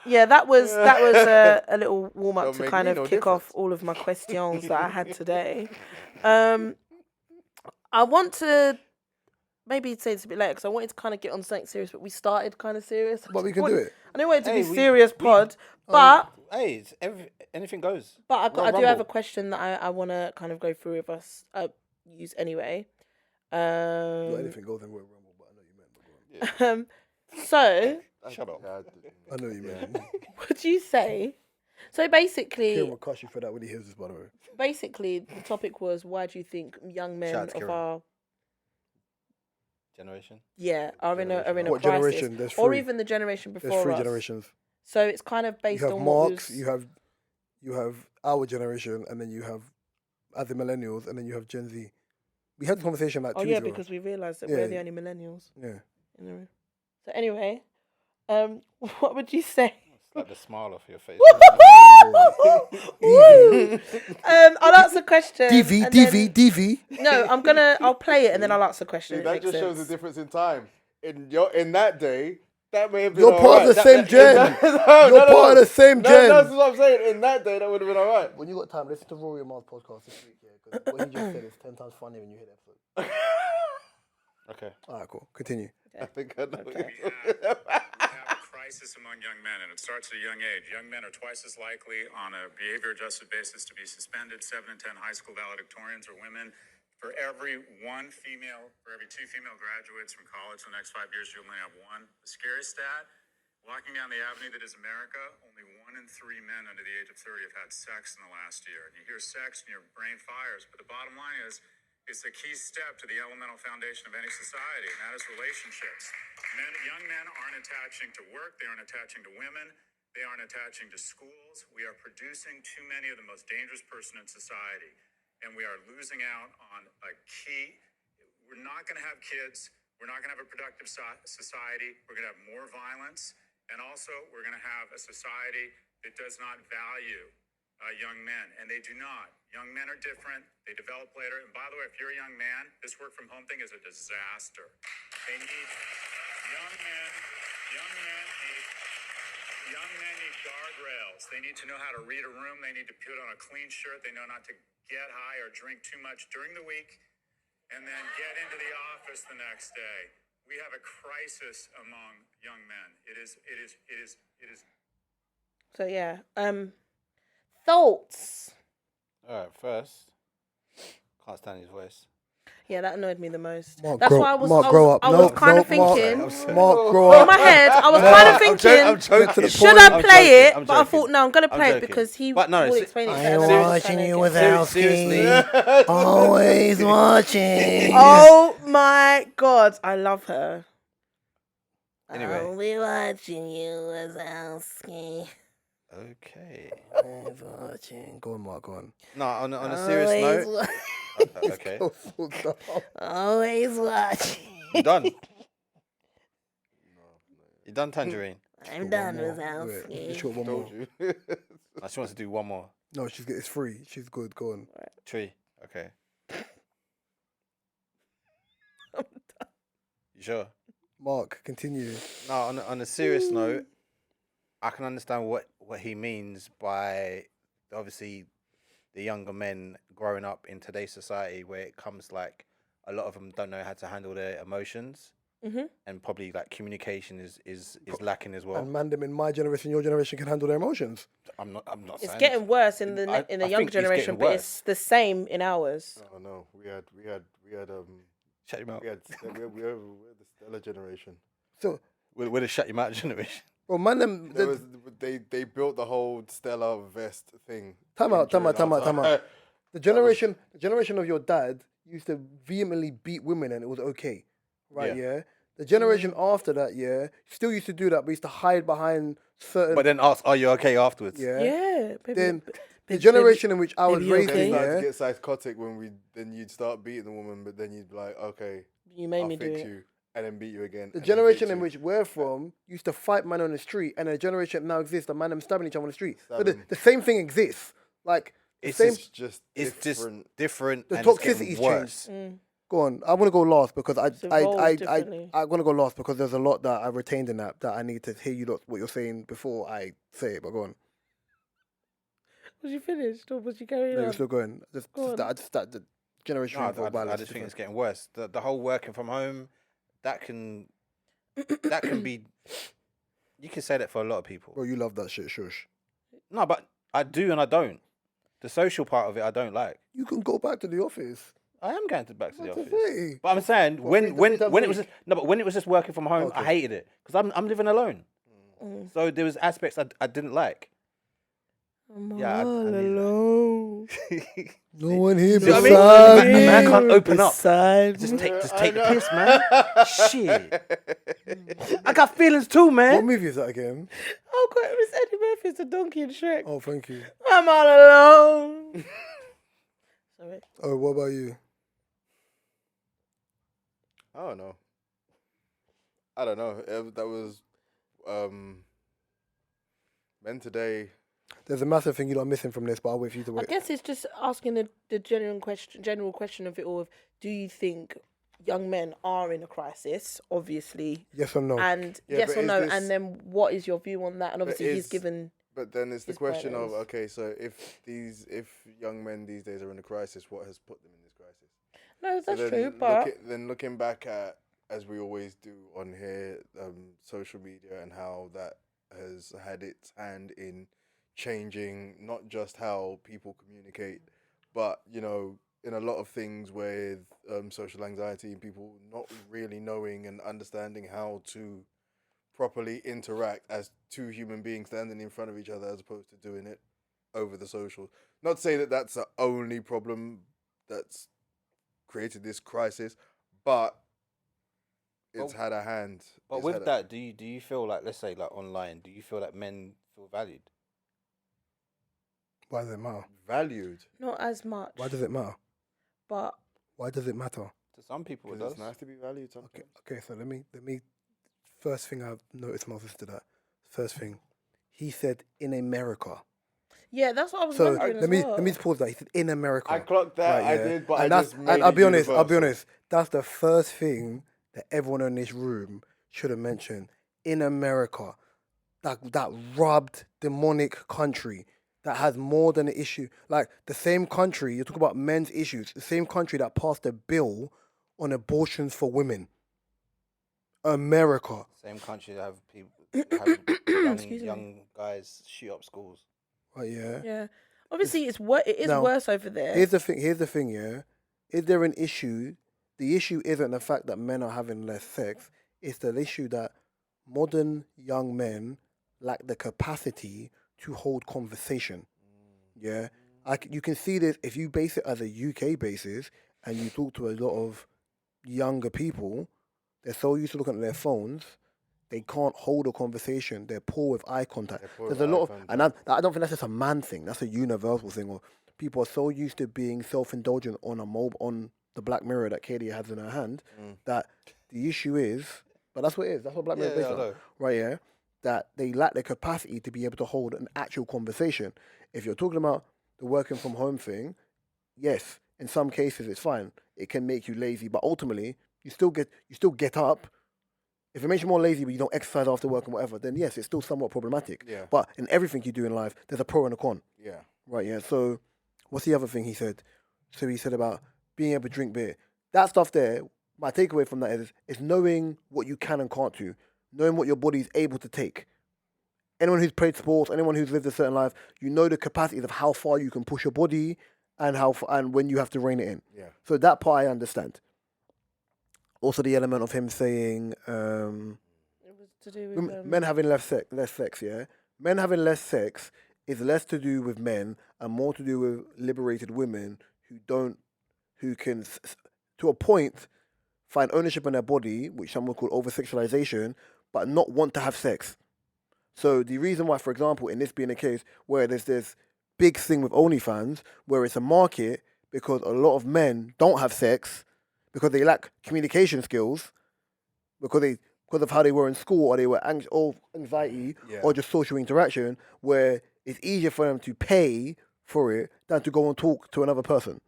yeah, that was a little warm up Don't to make kind me of no kick off all of my questions that I had today. I want to maybe say it's a bit late because I wanted to kind of get on something serious, but we started kind of serious. But we can do it. I didn't want it to Hey, be we- serious we- pod, but Hey, anything goes. I do Rumble. have a question that I want to kind of go through with us. Use anyway. Not anything goes in Royal Rumble, but I know you meant. But go on. So Shut up. I know you meant. would you say? So basically, Kieran will cuss you for that when he hears this, by the way. basically, the topic was why do you think young men Shout out to of Kieran. our Generation. are in a What crisis, generation? There's or three. even the generation before There's three us. generations. So it's kind of based You have on what Marx, was. you have our generation, and then you have as the millennials, and then you have Gen Z. We had this conversation like 2 Oh years yeah, ago. because we realised that Yeah. we're the only millennials Yeah. in the room. So anyway, what would you say? It's like the smile off your face. I'll ask a question. DV, and DV, then- DV. No, I'll play it and then I'll ask a question. See, It that makes just shows the sense. difference in time. In that day, that may have been You're part of the same gen. You're part of the same gen. That's what I'm saying. In that day, that would have been alright. When you got time, listen to Rory Mars podcast this week, because what he just said is 10 times funnier when you hear the episode. Okay. All right, cool. Continue. I think I know. Okay. We have a crisis among young men, and it starts at a young age. Young men are twice as likely on a behavior-adjusted basis to be suspended. 7 in 10 high school valedictorians are women. For every two female graduates from college in the next 5 years, you only have one. The scariest stat, walking down the avenue that is America, only 1 in 3 men under the age of 30 have had sex in the last year. And you hear sex and your brain fires, but the bottom line is, it's a key step to the elemental foundation of any society, and that is relationships. Young men aren't attaching to work, they aren't attaching to women, they aren't attaching to schools. We are producing too many of the most dangerous person in society, and we are losing out on a key. We're not going to have kids, we're not going to have a productive society, we're going to have more violence, and also we're going to have a society that does not value young men, and they do not. Young men are different. They develop later. And by the way, if you're a young man, this work from home thing is a disaster. They need young men. Young men need guardrails. They need to know how to read a room. They need to put on a clean shirt. They know not to get high or drink too much during the week, and then get into the office the next day. We have a crisis among young men. It is. So yeah, thoughts. All right. First, can't stand his voice. Yeah, that annoyed me the most. Mark, That's grow, why I was. Mark, I was, grow up. I was No, kind no, of thinking. Mark, grow In up. my head, I was kind of thinking. To the Should point. I play joking, it? I'm But I joking. thought no, I'm gonna I'm play it joking. because he But no, will se- explain it. I better am than me watching trying to you get- Wazowski. Always watching. Oh my god, I love her. Anyway. I'll be watching you, Wazowski. Okay. Always watching. Go on, Mark, go on. No, on a serious note. Okay. Always watching. You done? You done, Tangerine? I'm done, Wait, Wazowski. just got one more. Told you. I just want to do one more. No, it's free. She's good. Go on. Tree. Okay. You sure? Mark, continue. No, on a serious note, I can understand what he means by obviously the younger men growing up in today's society where it comes like a lot of them don't know how to handle their emotions, and probably like communication is lacking as well. And man, them in my generation, your generation can handle their emotions. I'm not It's saying getting worse in the I younger think it's getting generation, but worse. it's the same in ours. Oh no, we had Shut your mouth. we're the Stella generation. So We're the shut your mouth generation. Bro, man, them. There was, they built the whole Stella vest thing. Time out. during our time. The generation of your dad used to vehemently beat women and it was okay, right? Yeah. Yeah. The generation after that, yeah, still used to do that, but used to hide behind certain. But then ask, are you okay afterwards? yeah. Yeah. Baby, Then the baby, generation in which I was baby, you raised Then in, it started yeah, to get psychotic when you'd start beating the woman, but then you'd be like, okay, you made I'll me do fix it. you, and then beat you again. the and then generation fix in you. which we're from used to fight man on the street, and the generation now exists, the man them stabbing each other on the street. So Stab 'em. the same thing exists. Like the It's same. just- It's just It's different. just different. The and it's toxicity's getting worse. Go on. I want to go last because evolved differently. I want to go last because there's a lot that I retained in that I need to hear what you're saying before I say it. But go on. Was you finished or was you carrying No, on? you're still going. Go on. The generation No, of violence. I just think it's getting worse. The whole working from home, that can be. You can say that for a lot of people. Bro, you love that shit, shush. No, but I do and I don't. The social part of it, I don't like. You can go back to the office. I am going back to the What to office. say? But I'm saying What, three times a when it was week? just, no, but when it was just working from home, I Okay. hated it because I'm living alone. So there was aspects I didn't like. I'm Yeah, I all need that. alone. No one here See what I mean? beside A man me. can't open up. Beside Just me. take the piss, man. Shit. I got feelings too, What man. movie is that again? Oh God, it was Eddie Murphy's The Donkey and Shrek. Oh, thank you. I'm all alone. Sorry. Oh, what about you? I don't know. That was men today. There's a massive thing you're not missing from this, but I'll wait for you to I wait. guess it's just asking the general question of it all. Of, do you think young men are in a crisis? Obviously, Yes or no? and Yeah, yes but or is no, this- and then what is your view on that? And obviously, he's is- given. But then it's the His question of parents. okay, so if young men these days are in a crisis, what has put them in this crisis? No, So that's then true, but looking back at, as we always do on here, social media and how that has had its hand in changing not just how people communicate, but in a lot of things with social anxiety and people not really knowing and understanding how to properly interact as two human beings standing in front of each other as opposed to doing it over the social. Not to say that that's the only problem that's created this crisis, but it's had a hand. But It's with had a- that, do you feel like, let's say like online, do you feel like men feel valued? Why does it matter? valued, not as much. Why does it matter? But Why does it matter? To some people, it because does. it's nice to be valued sometimes. Okay. So let me. First thing I've noticed my sister that. First thing, he said in America. yeah, that's what I was So wondering let as me well. let me just pause that. He said in America. I clocked that. I did, but and I that's just made and I'll it be honest. universal. That's the first thing that everyone in this room should have mentioned. In America, that robbed demonic country that has more than an issue. Like the same country you talk about men's issues. The same country that passed a bill on abortions for women. America. Same country that have people have Excuse me. young guys shoot up schools. Right, yeah. Yeah, obviously it is Now, worse over there. Here's the thing, yeah. Is there an issue? The issue isn't the fact that men are having less sex. It's the issue that modern young men lack the capacity to hold conversation. Yeah, you can see this if you base it as a UK basis and you talk to a lot of younger people. They're so used to looking at their phones, they can't hold a conversation. They're poor with eye contact. They're poor There's with a lot eye of, contact. and I don't think that's just a man thing. That's a universal thing. Or people are so used to being self-indulgent on the Black Mirror that Katie has in her hand that the issue is, but that's what it is. That's what Black Mirror is based I on, know. right? Yeah, that they lack the capacity to be able to hold an actual conversation. If you're talking about the working from home thing, yes, in some cases it's fine. It can make you lazy, but ultimately you still get up. If it makes you more lazy, but you don't exercise after work and whatever, then yes, it's still somewhat problematic. Yeah. But in everything you do in life, there's a pro and a con. Yeah. Right, yeah. So what's the other thing he said? So he said about being able to drink beer. That stuff there, my takeaway from that is knowing what you can and can't do, knowing what your body's able to take. Anyone who's played sports, anyone who's lived a certain life, you know the capacities of how far you can push your body and and when you have to rein it in. Yeah. So that part I understand. Also the element of him saying, It was to do with men having less sex, yeah. Men having less sex is less to do with men and more to do with liberated women who can, to a point, find ownership in their body, which someone called over sexualization, but not want to have sex. So the reason why, for example, in this being the case where there's this big thing with OnlyFans, where it's a market because a lot of men don't have sex because they lack communication skills, because of how they were in school, or they were or anxiety, or just social interaction, where it's easier for them to pay for it than to go and talk to another person.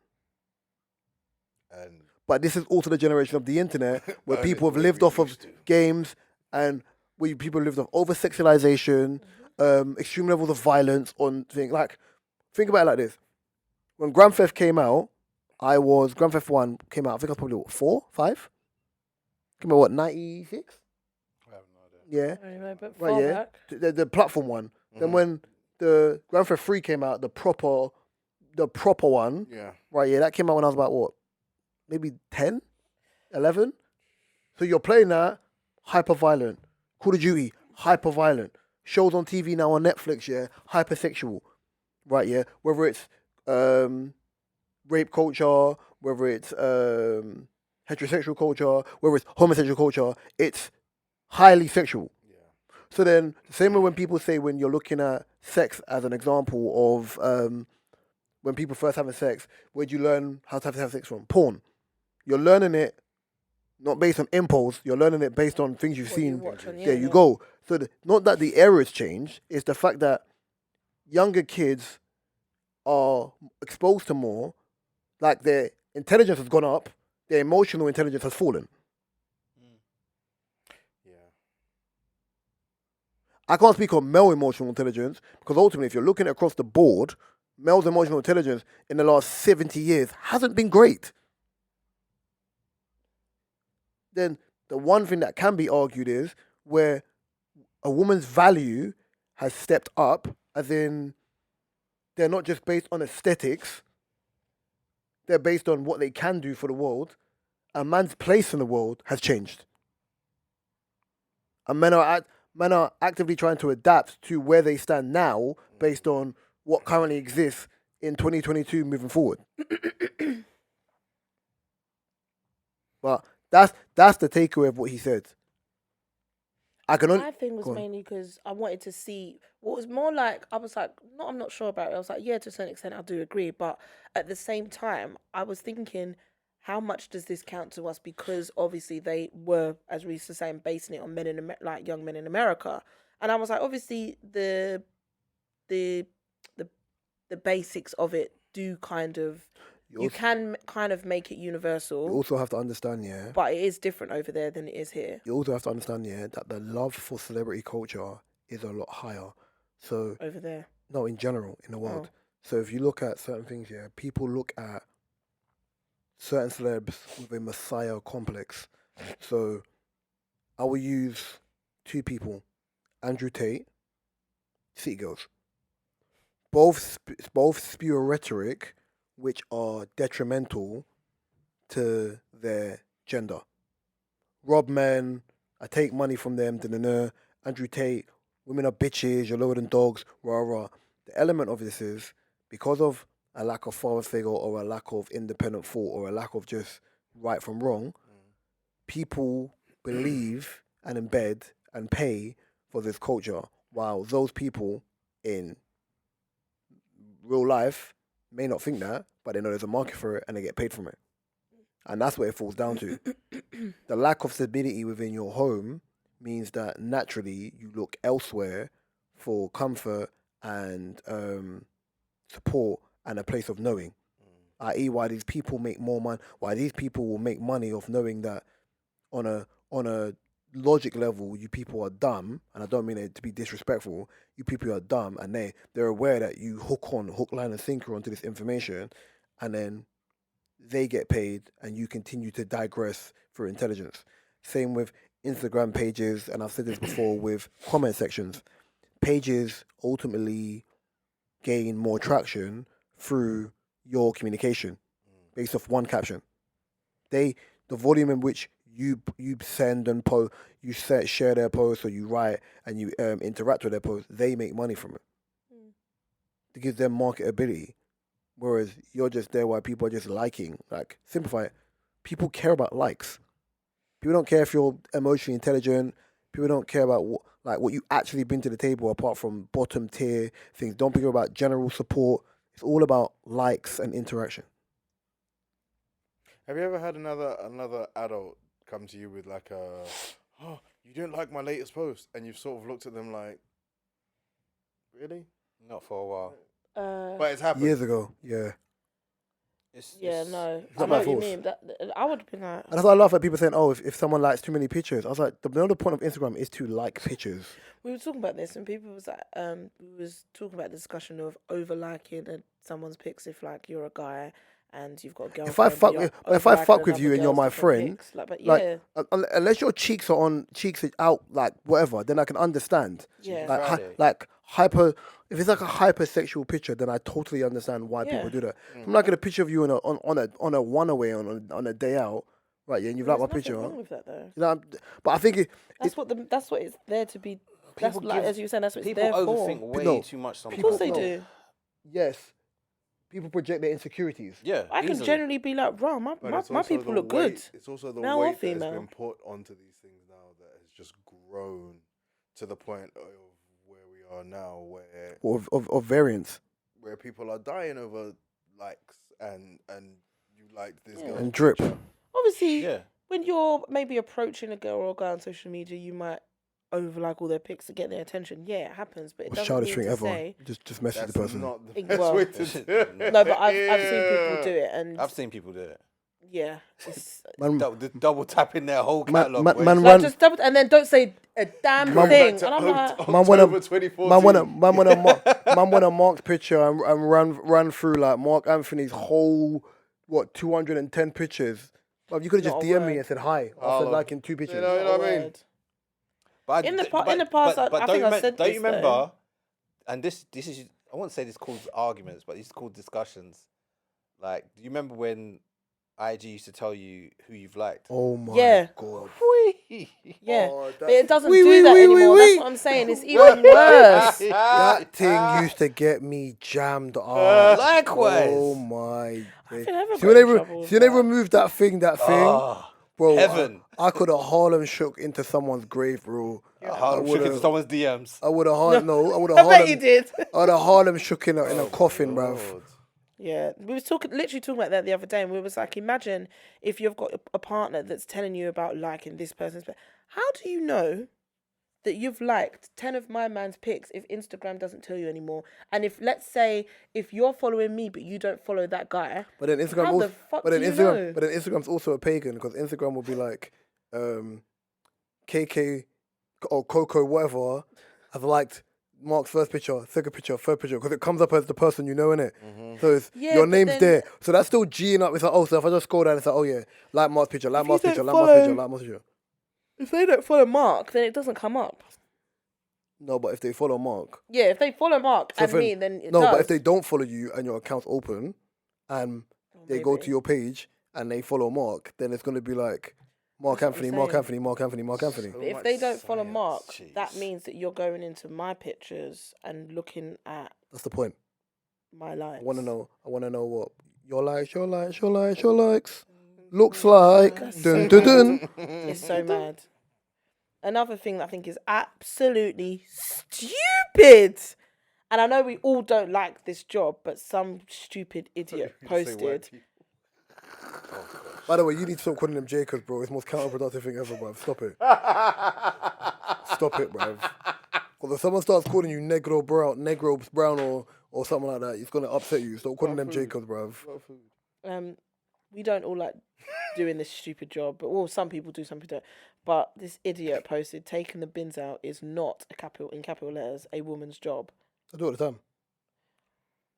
And But this is also the generation of the internet where Earn people it have the way lived we off of used to. games, and where people lived off over sexualization, extreme levels of violence on things. Like, think about it like this: when Grand Theft came out, Grand Theft 1 came out. I think I was probably 4, 5. Came out 96? I have no idea. Yeah, Anyway, but right. far Yeah, back. the platform one. Then when the Grand Theft 3 came out, the proper one. Yeah. Right, yeah, that came out when I was about what? Maybe 10, 11? So you're playing that, hyper violent. Call of Duty, hyper violent. Shows on TV now on Netflix, yeah, hypersexual. Right, yeah. Whether it's rape culture, whether it's heterosexual culture, whether it's homosexual culture, it's highly sexual. Yeah. So then, the same way when people say, when you're looking at sex as an example of when people first having sex, where'd you learn how to have sex from? Porn. You're learning it not based on impulse. You're learning it based on things you've What you seen. watch on the There you internet. go. So not that the era has changed. It's the fact that younger kids are exposed to more. Like, their intelligence has gone up. Their emotional intelligence has fallen. Yeah. I can't speak on male emotional intelligence because ultimately, if you're looking across the board, male's emotional intelligence in the last 70 years hasn't been great. Then the one thing that can be argued is where a woman's value has stepped up, as in they're not just based on aesthetics, they're based on what they can do for the world. A man's place in the world has changed. And men are actively trying to adapt to where they stand now based on what currently exists in 2022 moving forward. But that's the takeaway of what he said. I can only. My thing was Go on. mainly because I wanted to see what was more like. I was like, no, I'm not sure about it. I was like, yeah, to a certain extent, I do agree. But at the same time, I was thinking, how much does this count to us? Because obviously they were, as we used to say, basing it on men in like young men in America. And I was like, obviously the basics of it do kind of. You can kind of make it universal. You also have to understand, yeah. But it is different over there than it is here. You also have to understand, yeah, that the love for celebrity culture is a lot higher. So Over there. no, in general, in the world. So if you look at certain things, yeah, people look at certain celebs with a messiah complex. So I will use two people, Andrew Tate, City Girls. Both spew a rhetoric which are detrimental to their gender. Rob men, I take money from them, Andrew Tate, women are bitches, you're lower than dogs, rah rah. The element of this is because of a lack of father figure or a lack of independent thought or a lack of just right from wrong, people believe and embed and pay for this culture, while those people in real life may not think that, but they know there's a market for it and they get paid from it. And that's what it falls down to. The lack of stability within your home means that naturally you look elsewhere for comfort and support and a place of knowing. I.e., why these people make more money, why these people will make money off knowing that on a logic level, you people are dumb, and I don't mean it to be disrespectful, you people are dumb, and they're aware that you hook, line, and sinker onto this information, and then they get paid, and you continue to digress through intelligence. Same with Instagram pages, and I've said this before with comment sections. Pages ultimately gain more traction through your communication based off one caption. The volume in which you send and post, share their posts, or you write and you interact with their posts, they make money from it. It gives them marketability. Whereas you're just there while people are just liking. Like, simplify it. People care about likes. People don't care if you're emotionally intelligent. People don't care about what you actually bring to the table apart from bottom tier things. Don't care about general support. It's all about likes and interaction. Have you ever had another adult come to you with like oh, you didn't like my latest post, and you've sort of looked at them like, really? Not for a while. But it's happened. Years ago, yeah. No. I not know by what you force. mean. I would have been like... And that's why I laugh at people saying, oh, if someone likes too many pictures. I was like, the point of Instagram is to like pictures. We were talking about this, and people was like, we was talking about the discussion of over liking someone's pics if like you're a guy and you've got a girlfriend. If I fuck with you and you're my friend, unless your cheeks are out, like whatever, then I can understand. Yeah. If it's like a hypersexual picture, then I totally understand why people do that. I'm not gonna picture of you on a one away on a day out, right? Yeah, and you've liked my picture. Wrong with that though. You know, but I think that's what it's there to be. That's as you were saying, that's what it's People there overthink for. way too much sometimes. Of course they do. yes, people project their insecurities. Yeah, I can generally be like, "Bro, my people look good." It's also the Male or weight that's female. been put onto these things now that has just grown to the point of where we are now, where Of variance. Where people are dying over likes and you liked this girl and drip. Obviously, when you're maybe approaching a girl or a guy on social media, you might overlike all their pics to get their attention. Yeah, it happens, but it doesn't childish mean thing to ever. say Just message the person. Not the Well, best way to do it. no. But I've seen people do it, and I've seen people do it. yeah, it's, Double tapping their whole catalog. Man, just double and then don't say a damn thing. And I'm like, man want a Mark's picture and run through like Mark Anthony's whole 210 pictures. Well, you could have just Not a DM'd me word. and said hi after liking 2 pictures. You know what I mean? word. But In the past, I think I said don't this, you remember? And this is, I won't say this causes arguments, but it's called discussions. Like, do you remember when IG used to tell you who you've liked? Oh my god. Yeah, Oh, but it doesn't do that anymore. That's what I'm saying. It's even worse. That thing used to get me jammed up. Likewise. Oh my I days. feel ever See when got in trouble with they that. removed that thing, bro. Heaven. I could have Harlem shook into someone's grave, bro. Harlem shook into someone's DMs. I would have Harlem. No, I would have I bet you Harlem. did. I would have Harlem shook in a coffin, bruv. Yeah, we was literally talking about that the other day, and we was like, imagine if you've got a partner that's telling you about liking this person's. How do you know that you've liked 10 of my man's pics if Instagram doesn't tell you anymore? And if, let's say, if you're following me but you don't follow that guy, But then Instagram how also, the fuck but do then you Instagram, know? but then Instagram's also a pagan because Instagram will be like, KK or Coco whatever has liked Mark's first picture, second picture, third picture because it comes up as the person you know, innit? So it's, Yeah, your but name's then- there. So that's still G'ing up. It's like, oh, so if I just scroll down, it's like, oh yeah, like Mark's picture, like If Mark's you picture, don't like Mark's picture, follow- like Mark's picture. If they don't follow Mark, then it doesn't come up. No, but if they follow Mark, Yeah, if they follow Mark So and if me, then it no, does. but if they don't follow you and your account's open, and they go to maybe. your page and they follow Mark, then it's gonna be like Mark That's what Anthony, I'm Mark saying. Anthony, Mark Anthony, Mark Anthony. But if much they don't follow science, Mark, that jeez. means that you're going into my pictures and looking at That's the point. my likes. I want to know what your likes looks like. Dun dun dun. It's so mad. Another thing that I think is absolutely stupid, and I know we all don't like this job, but some stupid idiot posted. By the way, you need to stop calling them Jacobs, bro. It's the most counterproductive thing ever, bruv. Stop it. Stop it, bruv. Because if someone starts calling you Negro Brown or something like that, it's gonna upset you. Stop calling them Jacobs, bruv. We don't all like doing this stupid job, but well, some people do, some people don't. But this idiot posted, taking the bins out is not in capital letters a woman's job. I do it all the time.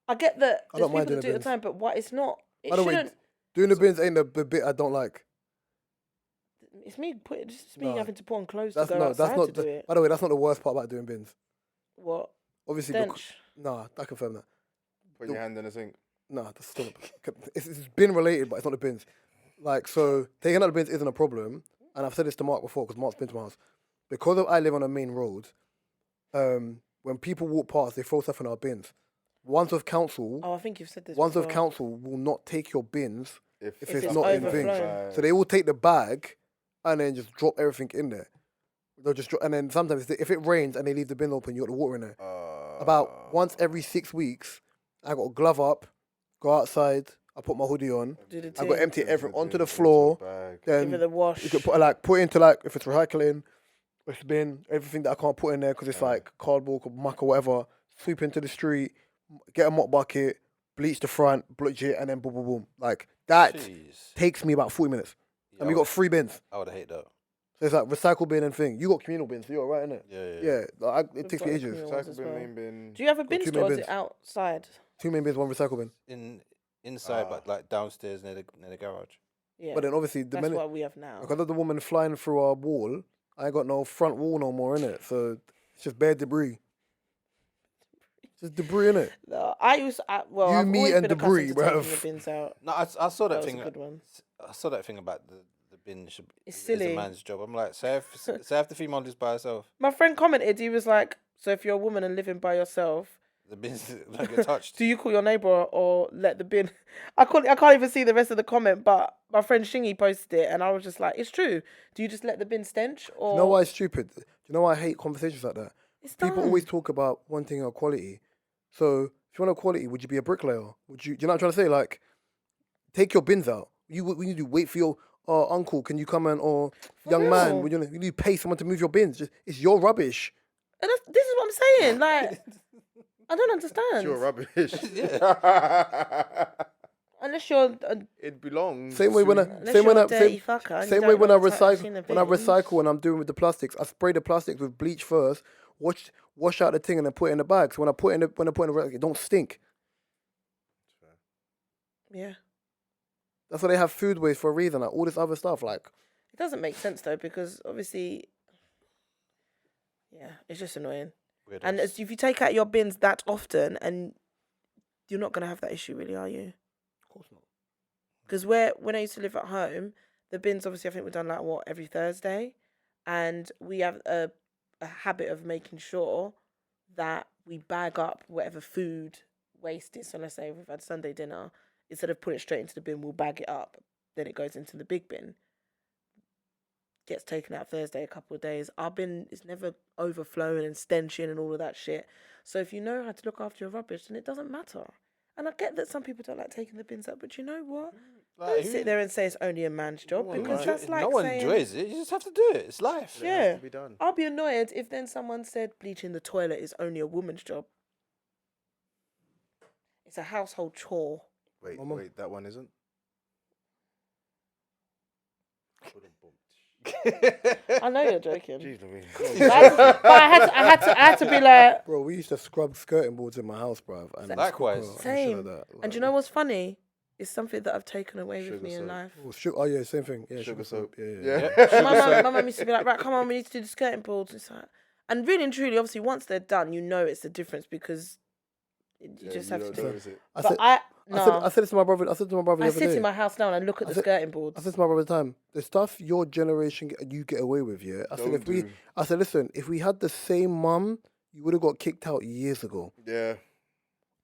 I get that I there's don't mind people that do doing it all the the time, but what it's not. It By the way, shouldn't. doing the bins ain't the bit I don't like. It's me No, having to put on clothes to That's go no, outside that's not. to do it. By the way, that's not the worst part about doing bins. What? Obviously, Stench. nah, I confirm that. Put your hand in the sink. Nah, that's still it's bin related, but it's not the bins. Like, so taking out the bins isn't a problem. and I've said this to Mark before because Mark's been to my house. Because I live on a main road, when people walk past, they throw stuff in our bins. Ones of council, Oh, I think you've said this ones of before. council will not take your bins if If it's it's not in overflowing. things. So they will take the bag and then just drop everything in there. They'll just drop, and then sometimes if it rains and they leave the bin open, you got the water in there. About once every 6 weeks, I got a glove up, go outside, I put my hoodie on, Do the I got thing. empty everything onto the into a floor. bag. Then Give it a wash. you could put into like if it's recycling, if it's bin, everything that I can't put in there because it's like cardboard or muck or whatever. Sweep into the street, get a mop bucket, bleach the front, bleach it, and then boom, boom, boom. Like that Jeez. takes me about 40 minutes, and we got 3 bins. I would hate that. So it's like recycle bin and thing. You got communal bins, so you're right, innit? Yeah. Like, it We've takes got me a ages. communal ones as Recycle bin, well. main bin. Do you have a bin 2 main store or is bins. it outside? 2 main bins, 1 recycle bin. Inside, but like downstairs near the garage. Yeah. But then obviously the that's minute what we have now. because of the woman flying through our wall, I ain't got no front wall no more in it. So it's just bare debris. Just debris in it. No, You, I've me, always and been debris, accustomed to bruv. taking the bins out. No, I saw that That was a thing. good one. I saw that thing about the bin It's is silly. a man's job. I'm like, say if the female lives by herself, My friend commented, he was like, so if you're a woman and living by yourself, the bins don't get touched. do you call your neighbour or let the bin? I can't even see the rest of the comment, but my friend Shingy posted it and I was just like, it's true. Do you just let the bin stench? Or You know why it's stupid? Do you know why I hate conversations like that? It's People dumb. always talk about wanting equality. So if you want equality, would you be a bricklayer? Would you? Do you know what I'm trying to say? Like, take your bins out. We need to wait for your uncle. Can you come and or young man? real. Would you need to pay someone to move your bins? It's your rubbish. And this is what I'm saying. Like, I don't understand. It's your rubbish. Unless you're It belongs. Same way when I unless same you're when a I dirty fucker. and you same don't way when I know to touch in the bins. recycle and I'm doing with the plastics. I spray the plastics with bleach first. Wash out the thing and then put it in the bag. So when I put it in the it don't stink. Yeah. That's why they have food waste for a reason. Like all this other stuff. Like It doesn't make sense though because obviously, yeah, it's just annoying. And if you take out your bins that often, and you're not gonna have that issue, really, are you? of course not. Because when I used to live at home, the bins obviously I think we're done like every Thursday, and we have a habit of making sure that we bag up whatever food waste is. So let's say we've had Sunday dinner, instead of putting it straight into the bin, we'll bag it up. Then it goes into the big bin. Gets taken out Thursday a couple of days. Our bin is never overflowing and stenching and all of that shit. So if you know how to look after your rubbish, then it doesn't matter. And I get that some people don't like taking the bins out, but you know what? Don't sit there and say it's only a man's job because that's like no one saying, enjoys it. You just have to do it. It's life. It has yeah. to be done. I'll be annoyed if then someone said bleaching the toilet is only a woman's job. It's a household chore. Wait, Mama. that one isn't. I know you're joking. Jeez, Louise. But I had to be like, Bro, we used to scrub skirting boards in my house, bruv. And Likewise. and shit same. like that. And do you know what's funny? It's something that I've taken away with Sugar me in soap. life. Oh yeah, same thing. Yeah, Sugar soap. Yeah. Yeah. My mum used to be like, right, come on, we need to do the skirting boards. It's like, and really and truly, obviously, once they're done, you know it's the difference because you just have to do it. I But said, no, I said this to my brother. I said to my brother I the other sit day. in my house now and I look at the skirting boards. I said to my brother at the time, the stuff your generation you get away with, yeah. I said Don't I said, listen, if we had the same mum, you would have got kicked out years ago. Yeah.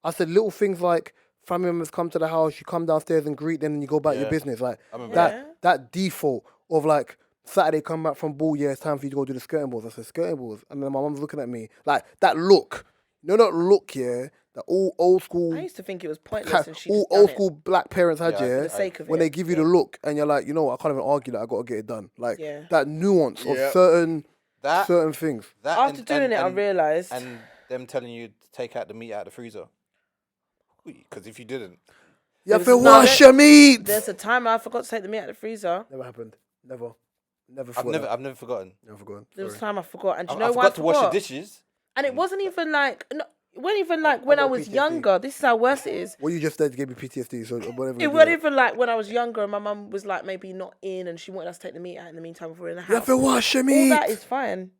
I said little things like family members come to the house, you come downstairs and greet them, and you go about your Yeah. business. Like I remember that default of like Saturday come back from ball, yeah, it's time for you to go do the skirting boards. I said skirting boards, and then my mum's looking at me like that look. You know that look, yeah. That all old school. I used to think it was pointless and she all just done old it school black parents had, Yeah, yeah. for the sake of when it. they give you the look, and you're like, you know what, I can't even argue that. I got to get it done. Like Yeah. that nuance of Yeah. certain that. things. That After doing it, I realised. And them telling you to take out the meat out of the freezer. Because if you didn't, You have There's to no- wash your meat. There's a time I forgot to take the meat out of the freezer. Never happened. Never I've forgot. never forgotten. Never forgotten. There was a Sorry. time I forgot. And do you I know why I forgot to wash the forgot? dishes. And it wasn't even like, no, it wasn't even like when I got was PTSD. younger. This is how worse it is. What you just said gave me PTSD. So whatever. It wasn't even like when I was younger and my mum was like maybe not in and she wanted us to take the meat out in the meantime before we're in the You have house. to wash your All meat. that is fine.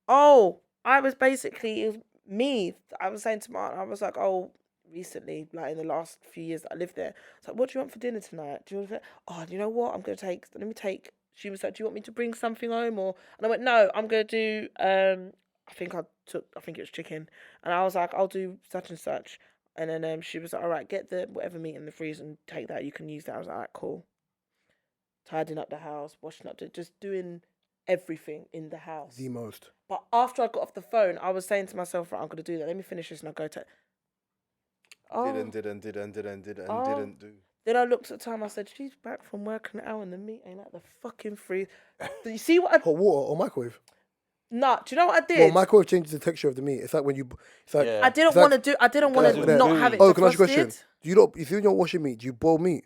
Oh, I was basically, it was me. I was saying to I was like, oh, recently, like in the last few years that I lived there, I was like, what do you want for dinner tonight? Do you want to, oh, you know what? Let me take she was like, "Do you want me to bring something home?" And I went, "No, I'm gonna do. I think it was chicken." And I was like, "I'll do such and such." And then she was like, "All right, get the whatever meat in the freezer and take that. You can use that." I was like, "All right, cool." Tidying up the house, washing up, just doing everything in the house. The most. But after I got off the phone, I was saying to myself, right, I'm gonna do that. Let me finish this and I'll go to. Didn't do. Then I looked at the time. I said, "She's back from work an hour, and the meat ain't at the fucking free." Do you see what I? Hot water or microwave? Nah, do you know what I did? Well, microwave changes the texture of the meat. It's like when you. It's like. Yeah. I didn't it's like- want to do. I didn't want to Because not of have it. the Oh, can I ask you a question? defrosted. Do you not? You see when you're washing meat, do you boil meat?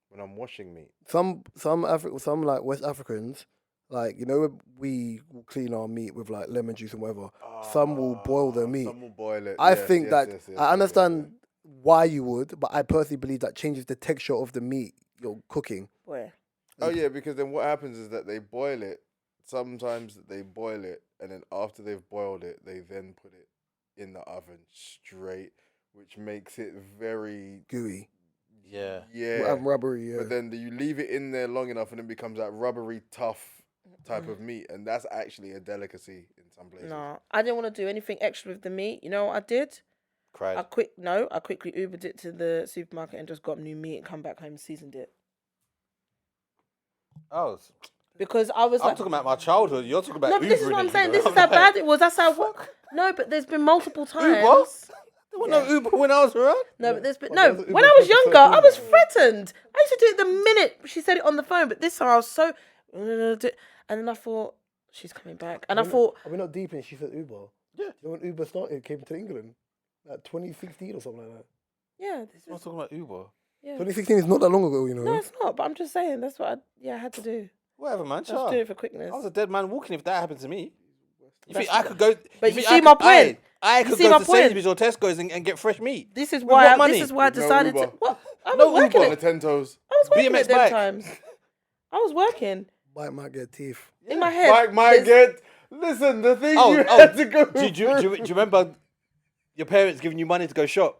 When I'm washing meat. Some like West Africans, like when we will clean our meat with like lemon juice and whatever. Some will boil their meat. Some will boil it. I Yes, think yes, that yes, yes, I yes, understand why you would, but I personally believe that changes the texture of the meat you're cooking. Boy. Oh yeah, because then what happens is that they boil it. Sometimes they boil it, and then after they've boiled it, they then put it in the oven straight, which makes it very Gooey. yeah. Rubbery, yeah. But then you leave it in there long enough, and it becomes that rubbery, tough type of meat, and that's actually a delicacy in some places. No, I didn't want to do anything extra with the meat. You know what I did? Cried. I quickly Ubered it to the supermarket and just got new meat and come back home and seasoned it. Oh, Because I was I'm like, talking about my childhood. You're talking about no, but this is Ubering what I'm it, saying. you This know? is how bad it was. That's how. No, but there's been multiple times. Uber? There was no Uber when I was around. No, but there's been Well, no. there was When Uber I was for younger, I 13. was threatened. I used to do it the minute she said it on the phone. But this time I was so, and then I thought she's coming back, and I thought, Are we not deep in? She said Uber. Yeah. You know when Uber started, came to England, like 2016 or something like that. yeah, this I was is, talking about Uber. yeah. 2016 is not that long ago, you know. No, it's not. But I'm just saying that's what I had to do. Whatever, man. I Shut was up. doing it for quickness. I was a dead man walking if that happened to me. You think That's I could go? But you think see I my could- point. I You could see go my to point. Sainsbury's or Tesco's and get fresh meat. This is With why. what money? This is why I With no decided to. Uber. What? I was No working Uber. On the it. Tentos. I was working BMX at them bike. times. I was working Bite might get teeth. in my head. Mike might there's- get. Listen, the thing Oh, you oh, had to go Do you remember your parents giving you money to go shop?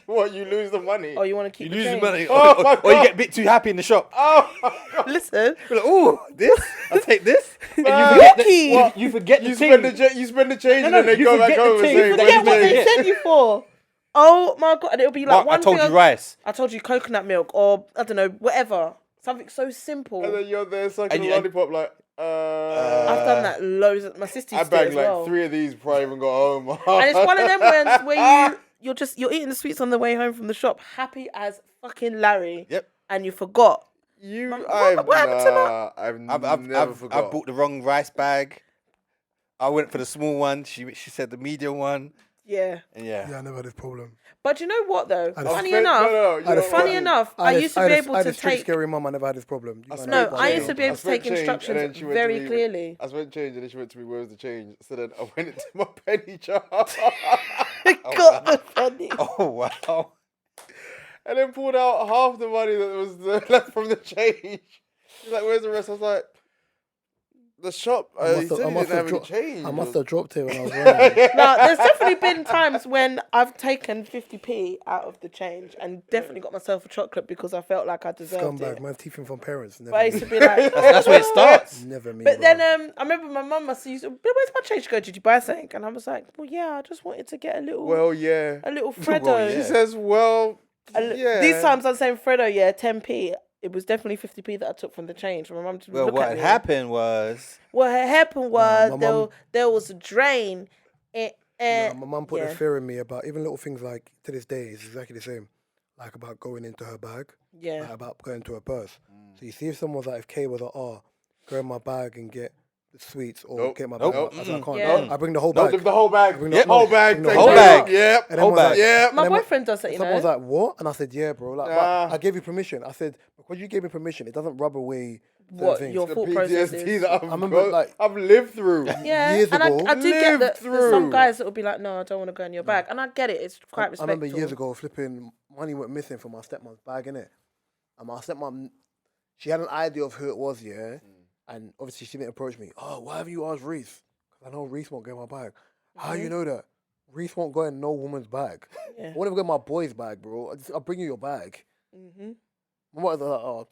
what, you lose the money? Oh, you want to You keep the lose the change? money, Oh my or you God. get a bit too happy in the shop. Oh my God. Listen, You're like, oh, this, I'll take this. And you Man. forget, Rookie. you forget the You thing. spend the change and no, then they you go back forget the home and thing. say, You forget what change. they sent you for. Oh my God! And it'll be like Mark, one I told thing you rice. I told you coconut milk, or I don't know, whatever. Something so simple. And then you're there sucking And a you- lollipop like, I've done that loads. My sister I used to do it bagged as like well. 3 of these before I even got home. And it's one of them ones where you're eating the sweets on the way home from the shop, happy as fucking Larry. Yep. And you forgot. What happened to that? I've never I forgot. bought the wrong rice bag. I went for the small one. She said the medium one. Yeah. And yeah. Yeah, I never had this problem. But you know what though? I Funny spent- enough, no, you know funny what? enough, I used to be able I had to a strict, take. scary mum. I never had this problem. You I man spent know No, I about used to it. be able I to spent take change, and then instructions she went to very me- clearly. I spent change and then she went to me, where's the change? So then I went into my penny jar Got the penny. Oh wow. and then pulled out half the money that was left from the change. She's like, where's the rest? I was like, the shop. He said he didn't have any change. I must have dropped it when I was running. Now, there's definitely been times when I've taken 50p out of the change and definitely got myself a chocolate because I felt like I deserved Scumbag, it. man, thieving from parents. Never But I me. used to be like, That's where it starts. Never me. but bro. then I remember my mum must used to, where's my change go? Did you buy something? And I was like, well, yeah, I just wanted to get a little Well, yeah. Freddo. Well, She yeah. says, well, yeah. These times I'm saying Freddo, yeah, 10p. It was definitely 50p that I took from the change. My mum just Well, look what at me. happened was What had happened was my mum- there was a drain. Nah, my mum put yeah. the fear in me about even little things like to this day. It's exactly the same. Like about going into her bag. Yeah. Like about going to her purse. So you see, if someone's like, if Kay was like, go in my bag and get the sweets or Nope. get my Nope. bag. I said, I can't. Yeah. I bring the whole No, bag. the whole bag. Bring Yep. the- Whole bag. bring the thank whole you. bag. Yep. And then Whole was like, bag. Yep. My then boyfriend does that, you Someone was know. like, what? And I said, yeah, bro. Like, Nah. but I gave you permission. I said, because you gave me permission, it doesn't rub away certain What things. your The thought process PTSD is. that I've, remember, like- I've lived through. Yeah, years and ago- I do get Lived that there's some through. guys that will be like, no, I don't want to go in your bag, and I get it. It's quite I respectful. remember years ago flipping money went missing from my stepmom's bag, innit? And my stepmom, she had an idea of who it was, yeah? And obviously she didn't approach me. Oh, why have you asked Reese? Because I know Reese won't get my bag. How you know that? Reese won't go in no woman's bag. Yeah. I won't even get my boy's bag, bro. I'll bring you your bag. Mm-hmm. What is that? Oh,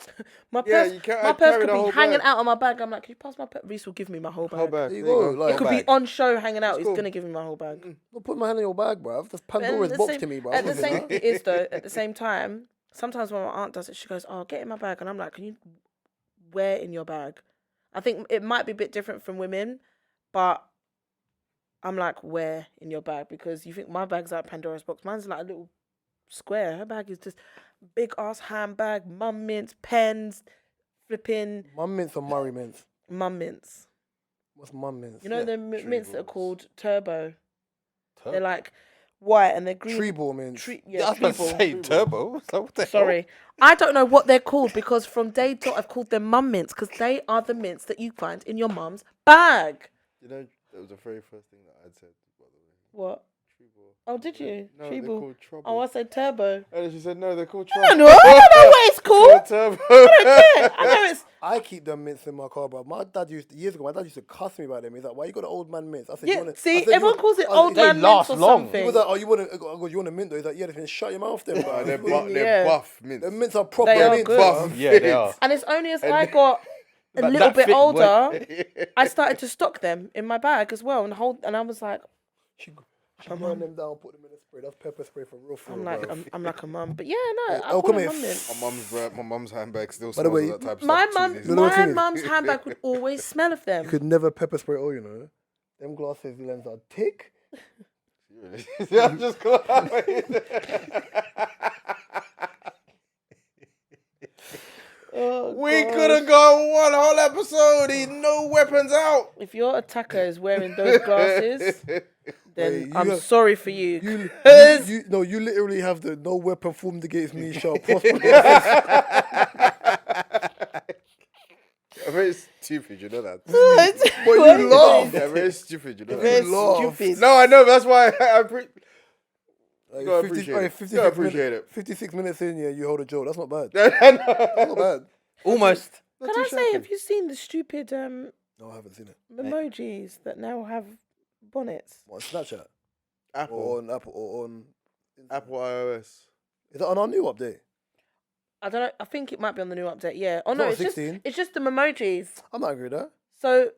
My Yeah, purse, you can't- my I'd purse carry could the be whole hanging bag. out on my bag. I'm like, can you pass my purse? Reese will give me my whole bag. Whole bag. there you There go. you go. Like, It could be bag. on show hanging out. It's He's cool. gonna give me my whole bag. don't put my hand in your bag, bro. That's But then Pandora's the box same- to me, bro. At the I'm not same doing that. it is though. At the same time, sometimes when my aunt does it, she goes, "Oh, get in my bag," and I'm like, "Can you wear in your bag?" I think it might be a bit different from women, but I'm like, wear in your bag, because you think my bag's like Pandora's box. Mine's like a little square. Her bag is just big ass handbag, mum mints, pens, flipping Mum mints or Murray mints? mum mints. What's mum mints? You know the mints that are balls. called turbo. They're like white and they're green. Tree ball mints. Yeah, I was tree about to ball. say turbo. What the hell? Sorry, I don't know what they're called, because from day dot I've called them mum mints, because they are the mints that you find in your mum's bag. You know, that was the very first thing that I'd said, by the way. What? Treble. Oh, did you? No, Tree they're ball. called trouble. Oh, I said turbo. And then she said, no, they're called I trouble. don't know. I don't know what it's called. Turbo. Yeah, I know it's. I keep them mints in my car, bro. My dad years ago, my dad used to cuss me about them. He's like, "Why you got the old man mints?" I said, Yeah, "You wanna, see, I said, everyone you, calls it I said, old they man last mints or long. He something. was like, "Oh, you want a mint though?" He's like, "Yeah." Then shut your mouth, then, bro. They're Yeah. buff mints. The mints are proper They are mints, good. bro. Yeah, they are. And it's only as I got a But little that bit thick, boy. older, I started to stock them in my bag as well, and I was like, She burn them down, put them in a spray. That's pepper spray for real, I'm like, bro. I'm like a mum. But yeah, no, I oh, call come them here. mum mints. My mum's handbag still By the smells way, of that type of My stuff. mum, to this You know what my thing is? mum's handbag would always smell of them. You could never pepper spray oil, you know. Them glasses lens are thick. day. I'm just Oh, We God. could have gone one whole episode. He's no weapons out. If your attacker is wearing those glasses, then Hey, you I'm have- sorry for you. You literally have the no weapon formed against me shall prosper. I'm very stupid, you know that. But you laugh. Yeah, very stupid, you know Very that. laugh. stupid. No, I know. That's why I Like, Gotta appreciate it. 56 Gotta appreciate minutes, it. 56 minutes in, yeah, you hold a joke. That's not bad. know. That's not bad. Almost. Can I say, have you seen the stupid No, I haven't seen it. emojis that now have bonnets? What, on Snapchat? Apple, Or on Apple? Or on... Apple iOS. Is that on our new update? I don't know. I think it might be on the new update. Yeah. Oh no, not it's just 16. it's just the emojis. I'm not angry with that. So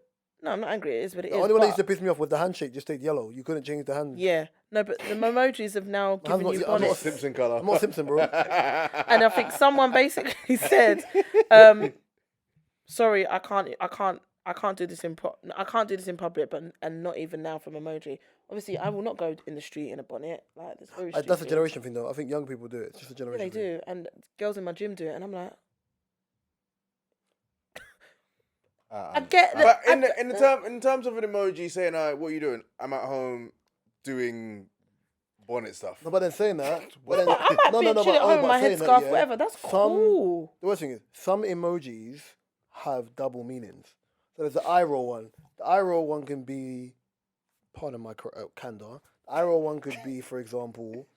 no, I'm not angry. It is what it The is. only one that used but- to piss me off was the handshake just stayed yellow. You couldn't change the hand. Yeah. No, but the emojis have now I'm given not- you I'm not bonnets. Simpson color. I'm not Simpson, bro. And I think someone basically said, "Sorry, I can't do this in I can't do this in public, but and not even now from emoji. Obviously, I will not go in the street in a bonnet. Like that's very stupid. That's a generation thing, though. I think young people do it. It's just a Yeah, generation they thing. do, and girls in my gym do it, and I'm like, I get that. But in terms of an emoji saying, "What are you doing?" I'm at home doing bonnet stuff. No, but then saying that... But then, I might be chilling at home with my saying that, headscarf, yeah, whatever. That's cool. The worst thing is, some emojis have double meanings. So there's the eye roll one. The eye roll one can be, pardon my candor, the eye roll one could be, for example,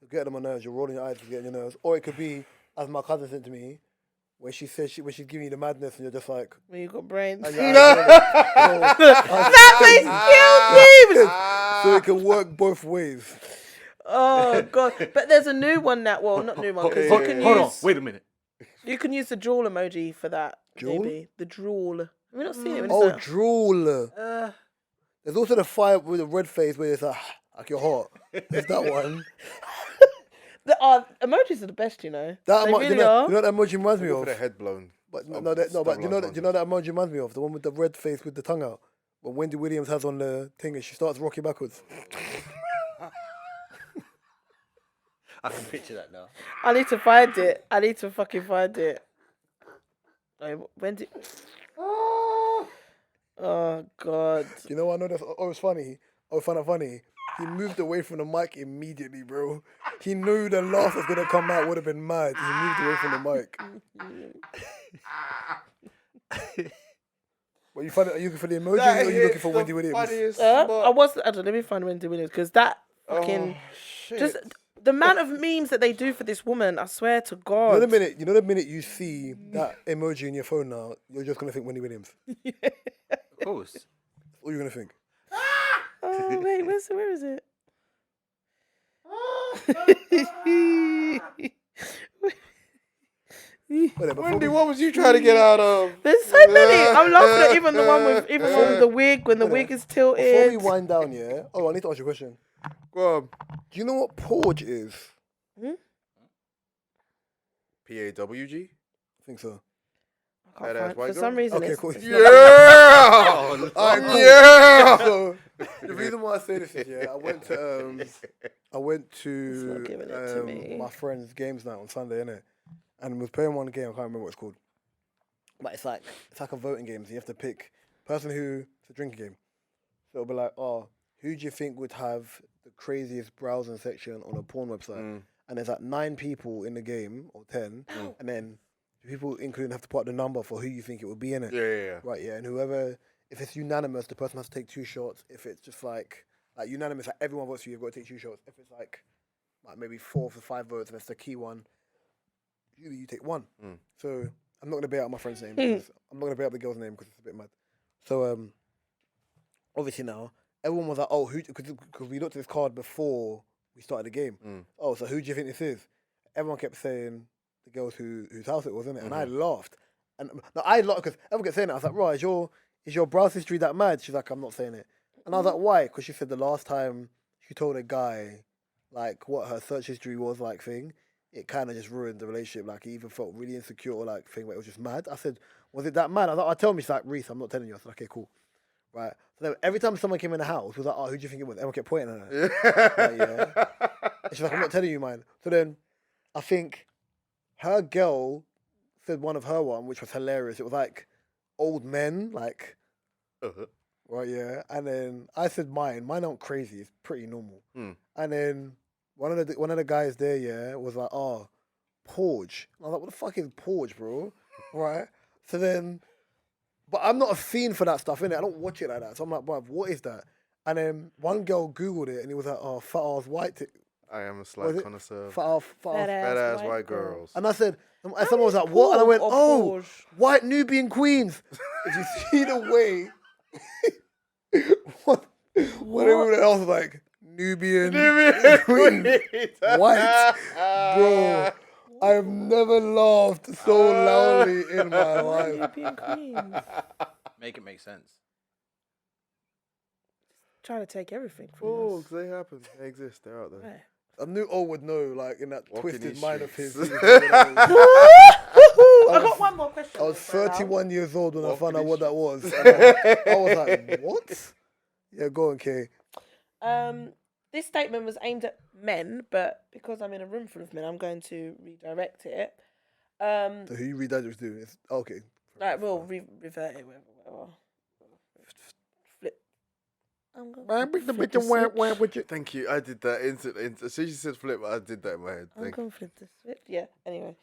you're getting on my nerves, you're rolling your eyes, you're getting your nerves. Or it could be, as my cousin said to me, where she says, when she's giving you the madness and you're just like... When you got brains. and your eyes That makes kill me. so it can work both ways. Oh god! But there's a new one that not new one because you can Hold on. use Wait a minute. you can use the drool emoji for that. Drool? Maybe the drool. Have we not seen it? When Oh, it's drool. There's also the fire with the red face where it's like you're hot. There's that one. the emojis are the best, you know. That They emo- really you know are. what that emoji reminds me Go for of? the head blown. But Oh, no, but stubble you know on that emoji reminds me of the one with the red face with the tongue out. When Wendy Williams has on the thing and she starts rocking backwards. I can picture that now. I need to find it. I need to fucking find it. When did? Oh god! You know what I know that's always funny? I find it funny. He moved away from the mic immediately, bro. He knew the laugh was gonna come out would have been mad. He moved away from the mic. Well, you find it? Are you looking for the emoji or are you looking for Wendy Williams? I was. I don't know, let me find Wendy Williams because that fucking just the amount of memes that they do for this woman. I swear to God. You know the minute you see that emoji in your phone now, you're just gonna think Wendy Williams. Of course. That's all you're gonna think. Oh wait, where is it? Wait, before Wendy, we- what was you trying to get out of? There's so many. I'm laughing at even the one with the wig when the wig is tilted. Before we wind down, yeah. Oh, I need to ask you a question. Go on. Do you know what porge is? PAWG? I think so. I can't Badass find- white for some girl? reason, Okay, it's, cool. it's Yeah. Yeah! Alright, cool. Yeah! So the reason why I say this is, yeah, I went It's not to giving it to me. my friend's games night on Sunday, innit? And was playing one game. I can't remember what it's called, but it's like a voting game. So you have to pick person who it's a drinking game. So it'll be like, oh, who do you think would have the craziest browsing section on a porn website? And there's like 9 people in the game or 10, and then the people including have to put the number for who you think it would be in it. Yeah. Right, yeah, and whoever, if it's unanimous, the person has to take 2 shots. If it's just like unanimous, like everyone votes for you, you've got to take 2 shots. If it's like maybe 4 for 5 votes, and it's the key one, you take 1. So I'm not gonna bear out my friend's name. 'Cause I'm not gonna bear out the girl's name because it's a bit mad. So obviously now everyone was like, oh, who? Because we looked at this card before we started the game. Oh, so who do you think this is? Everyone kept saying the girls whose house it was, innit? And I laughed. And no, I laughed because everyone kept saying it. I was like, right, is your browse history that mad? She's like, I'm not saying it. And I was like, why? Because she said the last time she told a guy like what her search history was like thing, it kind of just ruined the relationship. Like he even felt really insecure or like thing where it was just mad. I said, was it that mad? I was like, tell me. She's like, Reese, I'm not telling you. I said, okay, cool. Right. So then every time someone came in the house, it was like, oh, who do you think it was? Everyone kept pointing at her. Like, yeah. And she's like, I'm not telling you, man. So then I think her girl said one of her one, which was hilarious. It was like old men, like, right, yeah. And then I said mine. Mine aren't crazy. It's pretty normal. And then one of the guys there, yeah, was like, oh, porge. And I was like, what the fuck is porge, bro? Right. So then, but I'm not a fiend for that stuff, innit? I don't watch it like that. So I'm like, bruv, what is that? And then one girl Googled it and it was like, oh, fat ass white. I am a Was slight it? connoisseur. Fat Fat-ass white girls. And I said, and someone was like, what? And I went, Porg or oh, porge? white Nubian queens. Did you see the way? what everyone else was like, Nubian queens. White. Bro, I've never laughed so loudly in my life. European Queens. Make it make sense. Trying to take everything from Oh, us. because they happen. They exist. They're out there. Right. I knew O would know, like, in that Walking twisted these mind of his. streets. I got one more question. I was for now. 31 years old when I Walking found out these what that was. And I was like, what? Yeah, go on, Kay. This statement was aimed at men, but because I'm in a room full of men, I'm going to redirect it. So who you read that just doing? It's okay. Right, we'll revert it, whatever. Flip. I'm going Man, bring the flip bitch the and wham, switch. wham with you. Thank you. I did that instantly. As soon as you said flip, I did that in my head. I'm Thank you. going to flip the switch. Yeah, anyway.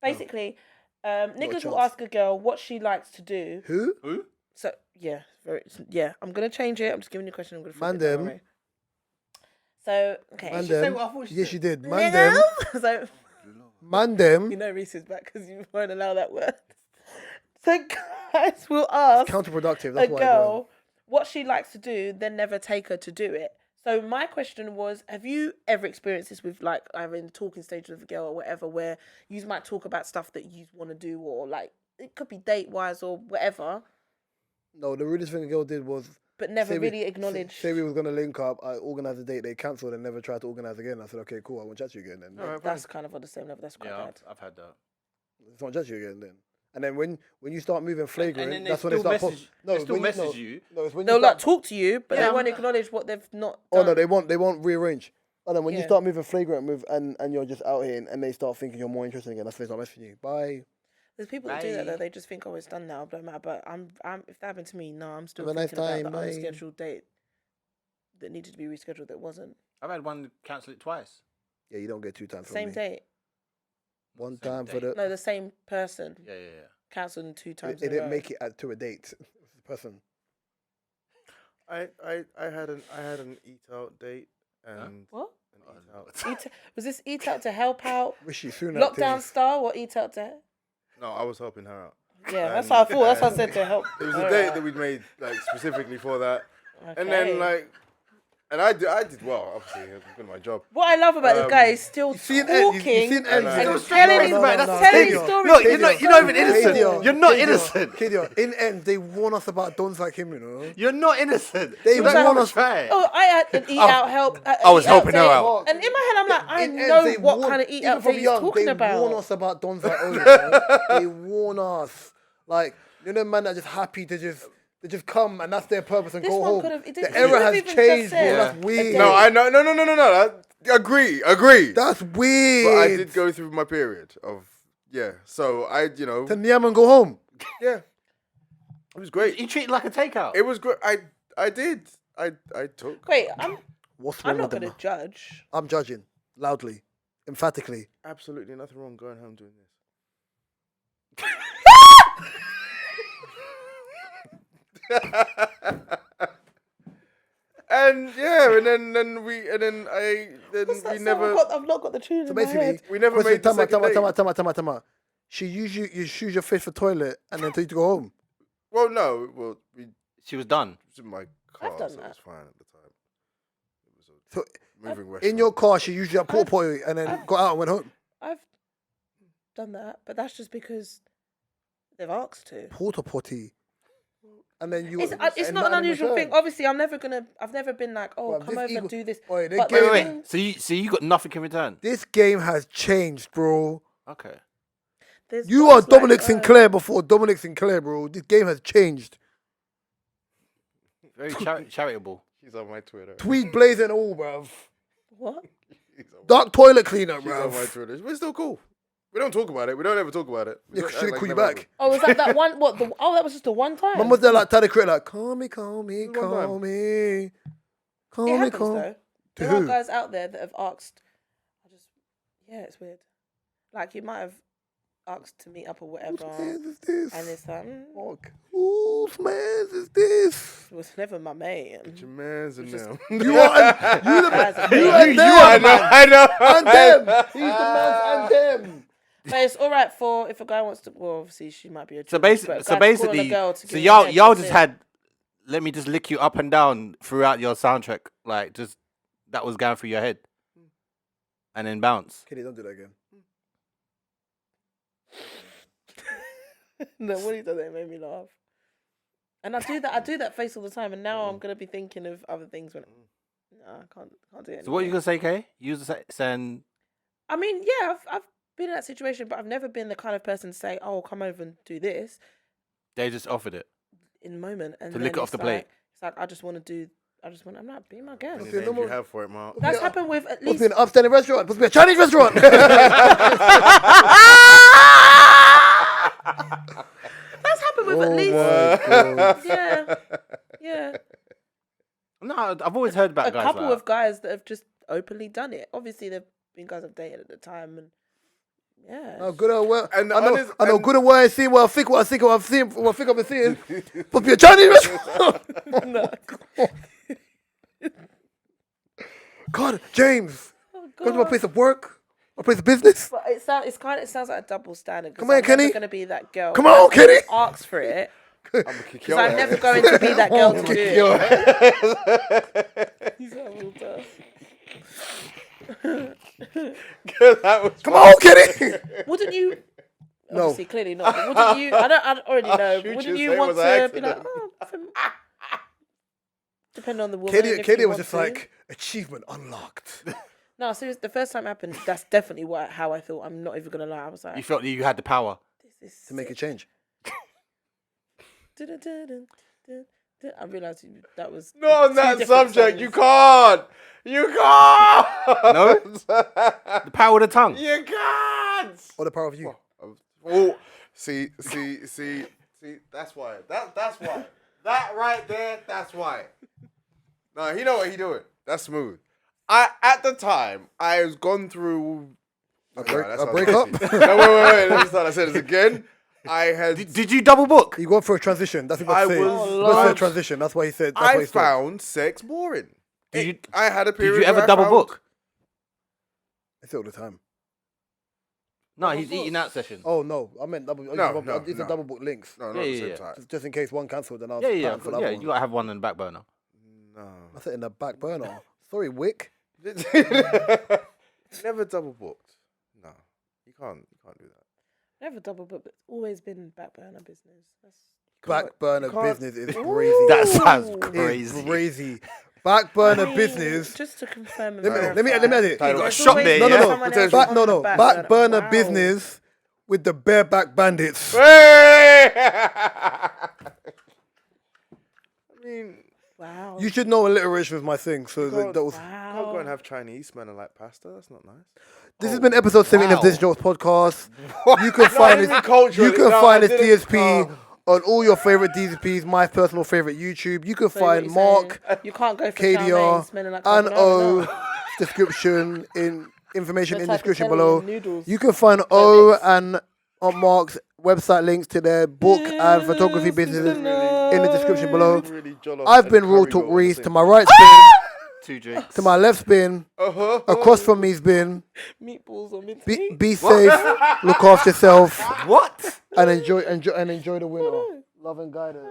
Basically, niggas will chance. ask a girl what she likes to do. Who? So, yeah, I'm going to change it. I'm just giving you a question. I'm going to flip Man it the other them. way. So, okay. Man Did she say them. what I thought she Yes, said? you did. Man them. So, Man them. you know Reese is back because you won't allow that word. So guys will ask Counterproductive. a That's why. girl what she likes to do, then never take her to do it. So my question was, have you ever experienced this with like either in the talking stage with a girl or whatever, where you might talk about stuff that you want to do, or like it could be date wise or whatever, No, the rudest thing a girl did was but never say we- really acknowledge. Say we was gonna link up. I organised a date. They cancelled and never tried to organise again. I said, okay, cool. I won't chat to you again then. Alright, That's kind of on the same level. That's quite Yeah, bad. I've had that. I won't chat to you again then. And then when you start moving flagrant, then they that's when they still start. message- No, they still when message you. No, it's when They'll you like start. talk to you, but Yeah, they won't I'm- acknowledge what they've not Oh done. no, they won't rearrange. And then when you Yeah. start moving flagrant and you're just out here and they start thinking you're more interesting again, that's when they start messaging you. Bye. There's people that do that though. Bye. They just think, oh, it's done now, don't matter. But I'm if that happened to me, no, I'm still Have a nice thinking time, about the bye. unscheduled date that needed to be rescheduled that wasn't. I've had one cancel it twice. Yeah, you don't get 2 times from Same me. date. One Same time for date. the. No, the same person. Yeah. Cancelled 2 times. They in a didn't row. make it to a date. It was the person. I had an eat out date and What? an eat out. Was this eat out to help out? Rishi Sunak. Lockdown things. style or eat out to? No, I was helping her out. Yeah, that's And- how I thought. That's what I and said to help. It was a date that we'd made like specifically for that, and then like, And I did well. Obviously, it's been my job. What I love about this guy is still seen talking Ed, and Ed, telling no, his no, no, telling his Kadio, story. No, you're not even innocent. Kadio, You're not Kadio, innocent. Kadio, in end, they warn us about dons like him, you know. You're not innocent. They You was don't like, have to try it. Oh, I had an eat out help. I was eat out helping her date. out. And in my head, I'm like, I In ends, know they what warn- kind of eat even out from date he's young, talking they about. warn us about dons like Owen, you know? They warn us. Like, you know, man, that just happy to just come and that's their purpose and This go one home. could have- it The didn't- era he could have has even just changed, bro. said- That's weird. No, I know. No. Agree. That's weird. But I did go through my period of So I, to Nyam and go home. yeah, it was great. You treat it like a takeout. It was great. I did. I took Wait, I'm What's wrong not with going them? to judge. I'm judging loudly, emphatically. absolutely nothing wrong going home doing this. And then we never I've not got the tune So in my basically, head. we never made the second date. Tama. She you shoes your face for toilet and then tell you to go home. Well, no, we She was done. was in my car, done so it that. was fine at the time. It was a So moving restaurant. in your car, she used your porta potty and then got out and went home. I've done that, but that's just because they've asked to. Porta potty. And then you. It's and not an nothing in unusual return. thing. Obviously, I've never been like, oh, Bruv, come this over ego- and do this. Oi, they But gave- the Wait. thing- So you got nothing in return. This game has changed, bro. Okay. there's You are those, Dominic like, Sinclair before Dominic Sinclair, bro. This game has changed. Very charitable. She's on my Twitter. Tweet blazing all, bruv. What? Dark toilet cleaner, She's on my bruv. Twitter. We're still cool. We don't talk about it. We don't ever talk about it. We Yeah, don't 'cause she act didn't call you never back. Oh, was that one? What? That was just the one time. Mum was there like Taddy Crit, like, call me. It was one Call time. me. It Call me, happens call. though. To There who? are guys out there that have asked. It's weird. Like you might have asked to meet up or whatever, Whose is this? and it's like, Fuck. Whose man's is this? it was never my mate. Your man's in just- them. You are and you Guys the are you big. and them. I know. And them. He's the man's and them. But it's all right for if a guy wants to. Well, obviously she might be a. So Jewish, but a basically, guy to call on a girl to so give her a head, y'all that's just it. had. Let me just lick you up and down throughout your soundtrack, like just that was going through your head, and then bounce. Kitty, don't do that again. No, what he done that made me laugh. And I do that face all the time, and now I'm gonna be thinking of other things when. No, I can't do it. So what are you anymore. gonna say, Kay? You was saying I mean, yeah, I've been in that situation, but I've never been the kind of person to say, "Oh, come over and do this" they just offered it. in the moment, and To then lick it off it's the plate. like, it's like I'm not being my guest. Any Okay, names no more- you have for it, Mark? That's Yeah. happened with at Must least. be an upstanding restaurant. Must be a Chinese restaurant. That's happened with at least. Yeah. No, I've always heard about A guys couple like of guys that have just openly done it. Obviously, they've been guys I've dated at the time, and yeah. Oh, good old well. And I know, honest- I know and- good and well I see what I think I've seen, what I think I've been seeing. Must be a Chinese restaurant. No. God, James, Oh, go to my God. place of work, my place of business. But it sounds like a double standard. Come on, I'm Kenny. never going to be that girl. Come on, I'm gonna Kenny. Ask for it I'm gonna kick because your I'm ass. never going to be that girl to do it. Your ass. He's a little tough. That was Come on, Kenny. Wouldn't you? No. Obviously, clearly not. But wouldn't you? I already know. shoot Wouldn't you, you say it want was to an be like, accident. depend on the woman. and if Katie you was want just to. like achievement unlocked. No, seriously, the first time it happened, that's definitely how I thought. I'm not even gonna lie. I was like, you felt that you had the power. this is To make a change. I realised that was Not on two that different subject. You songs. can't. You can't. No? The power of the tongue. You can't. Or the power of you. Oh, see. That's why. That's why. That right there. That's why. No, he know what he doing. That's smooth. At the time I was gone through A that breakup? sounds nasty. No, wait. Let me start. I said this again. I had. Did you double book? You going for a transition. That's what I he said. was- He went for a Lord. transition. That's why he said. That's what I he said. found sex boring. Did I had a period. you ever where I double found- book? I say it all the time. No, he's eating out session. Oh no, I meant double. No, It's a no. double book links. No, not Yeah, at the yeah, same yeah. time. Just in case one cancelled, then I'll Yeah. for the Yeah, other you one. gotta have one on the back burner. No. I said in the back burner. Sorry, Wick. Never double booked. No, you can't do that. Never double book, but it's always been back burner business. Back burner can't- business is crazy. That sounds Ooh. crazy. It's crazy. Back burner I mean, business. Just to confirm and Let me verify. add it. Title. There's Shop always there, been yeah? someone else Back, on no, the no. Back burner Wow. business with the bareback bandits. I mean, Wow. You should know alliteration was my thing. So can't- that was. you can't go and Wow. have Chinese smelling like pasta. That's not nice. This has been episode 17 of wow. This Jokes podcast. You can find didn't this. mean culturally. You can No, find I this didn't- DSP on all your favorite DSPs. My personal favorite YouTube. You can So what find you're Mark, saying, you can't go for KDR, Charmaine smelling like and O carbonara, description in information no. in the Type description Italian below. noodles. You can find O and Mark's website links to their book and photography businesses in the description below. Really jollof I've and been Raw curry Talk goat at the Reese. same To my time. right spin, 2 drinks. to my left spin, across from me's been. Meatballs or mince Be, meat. be safe, look after yourself, What? and enjoy the winter. Love and guidance.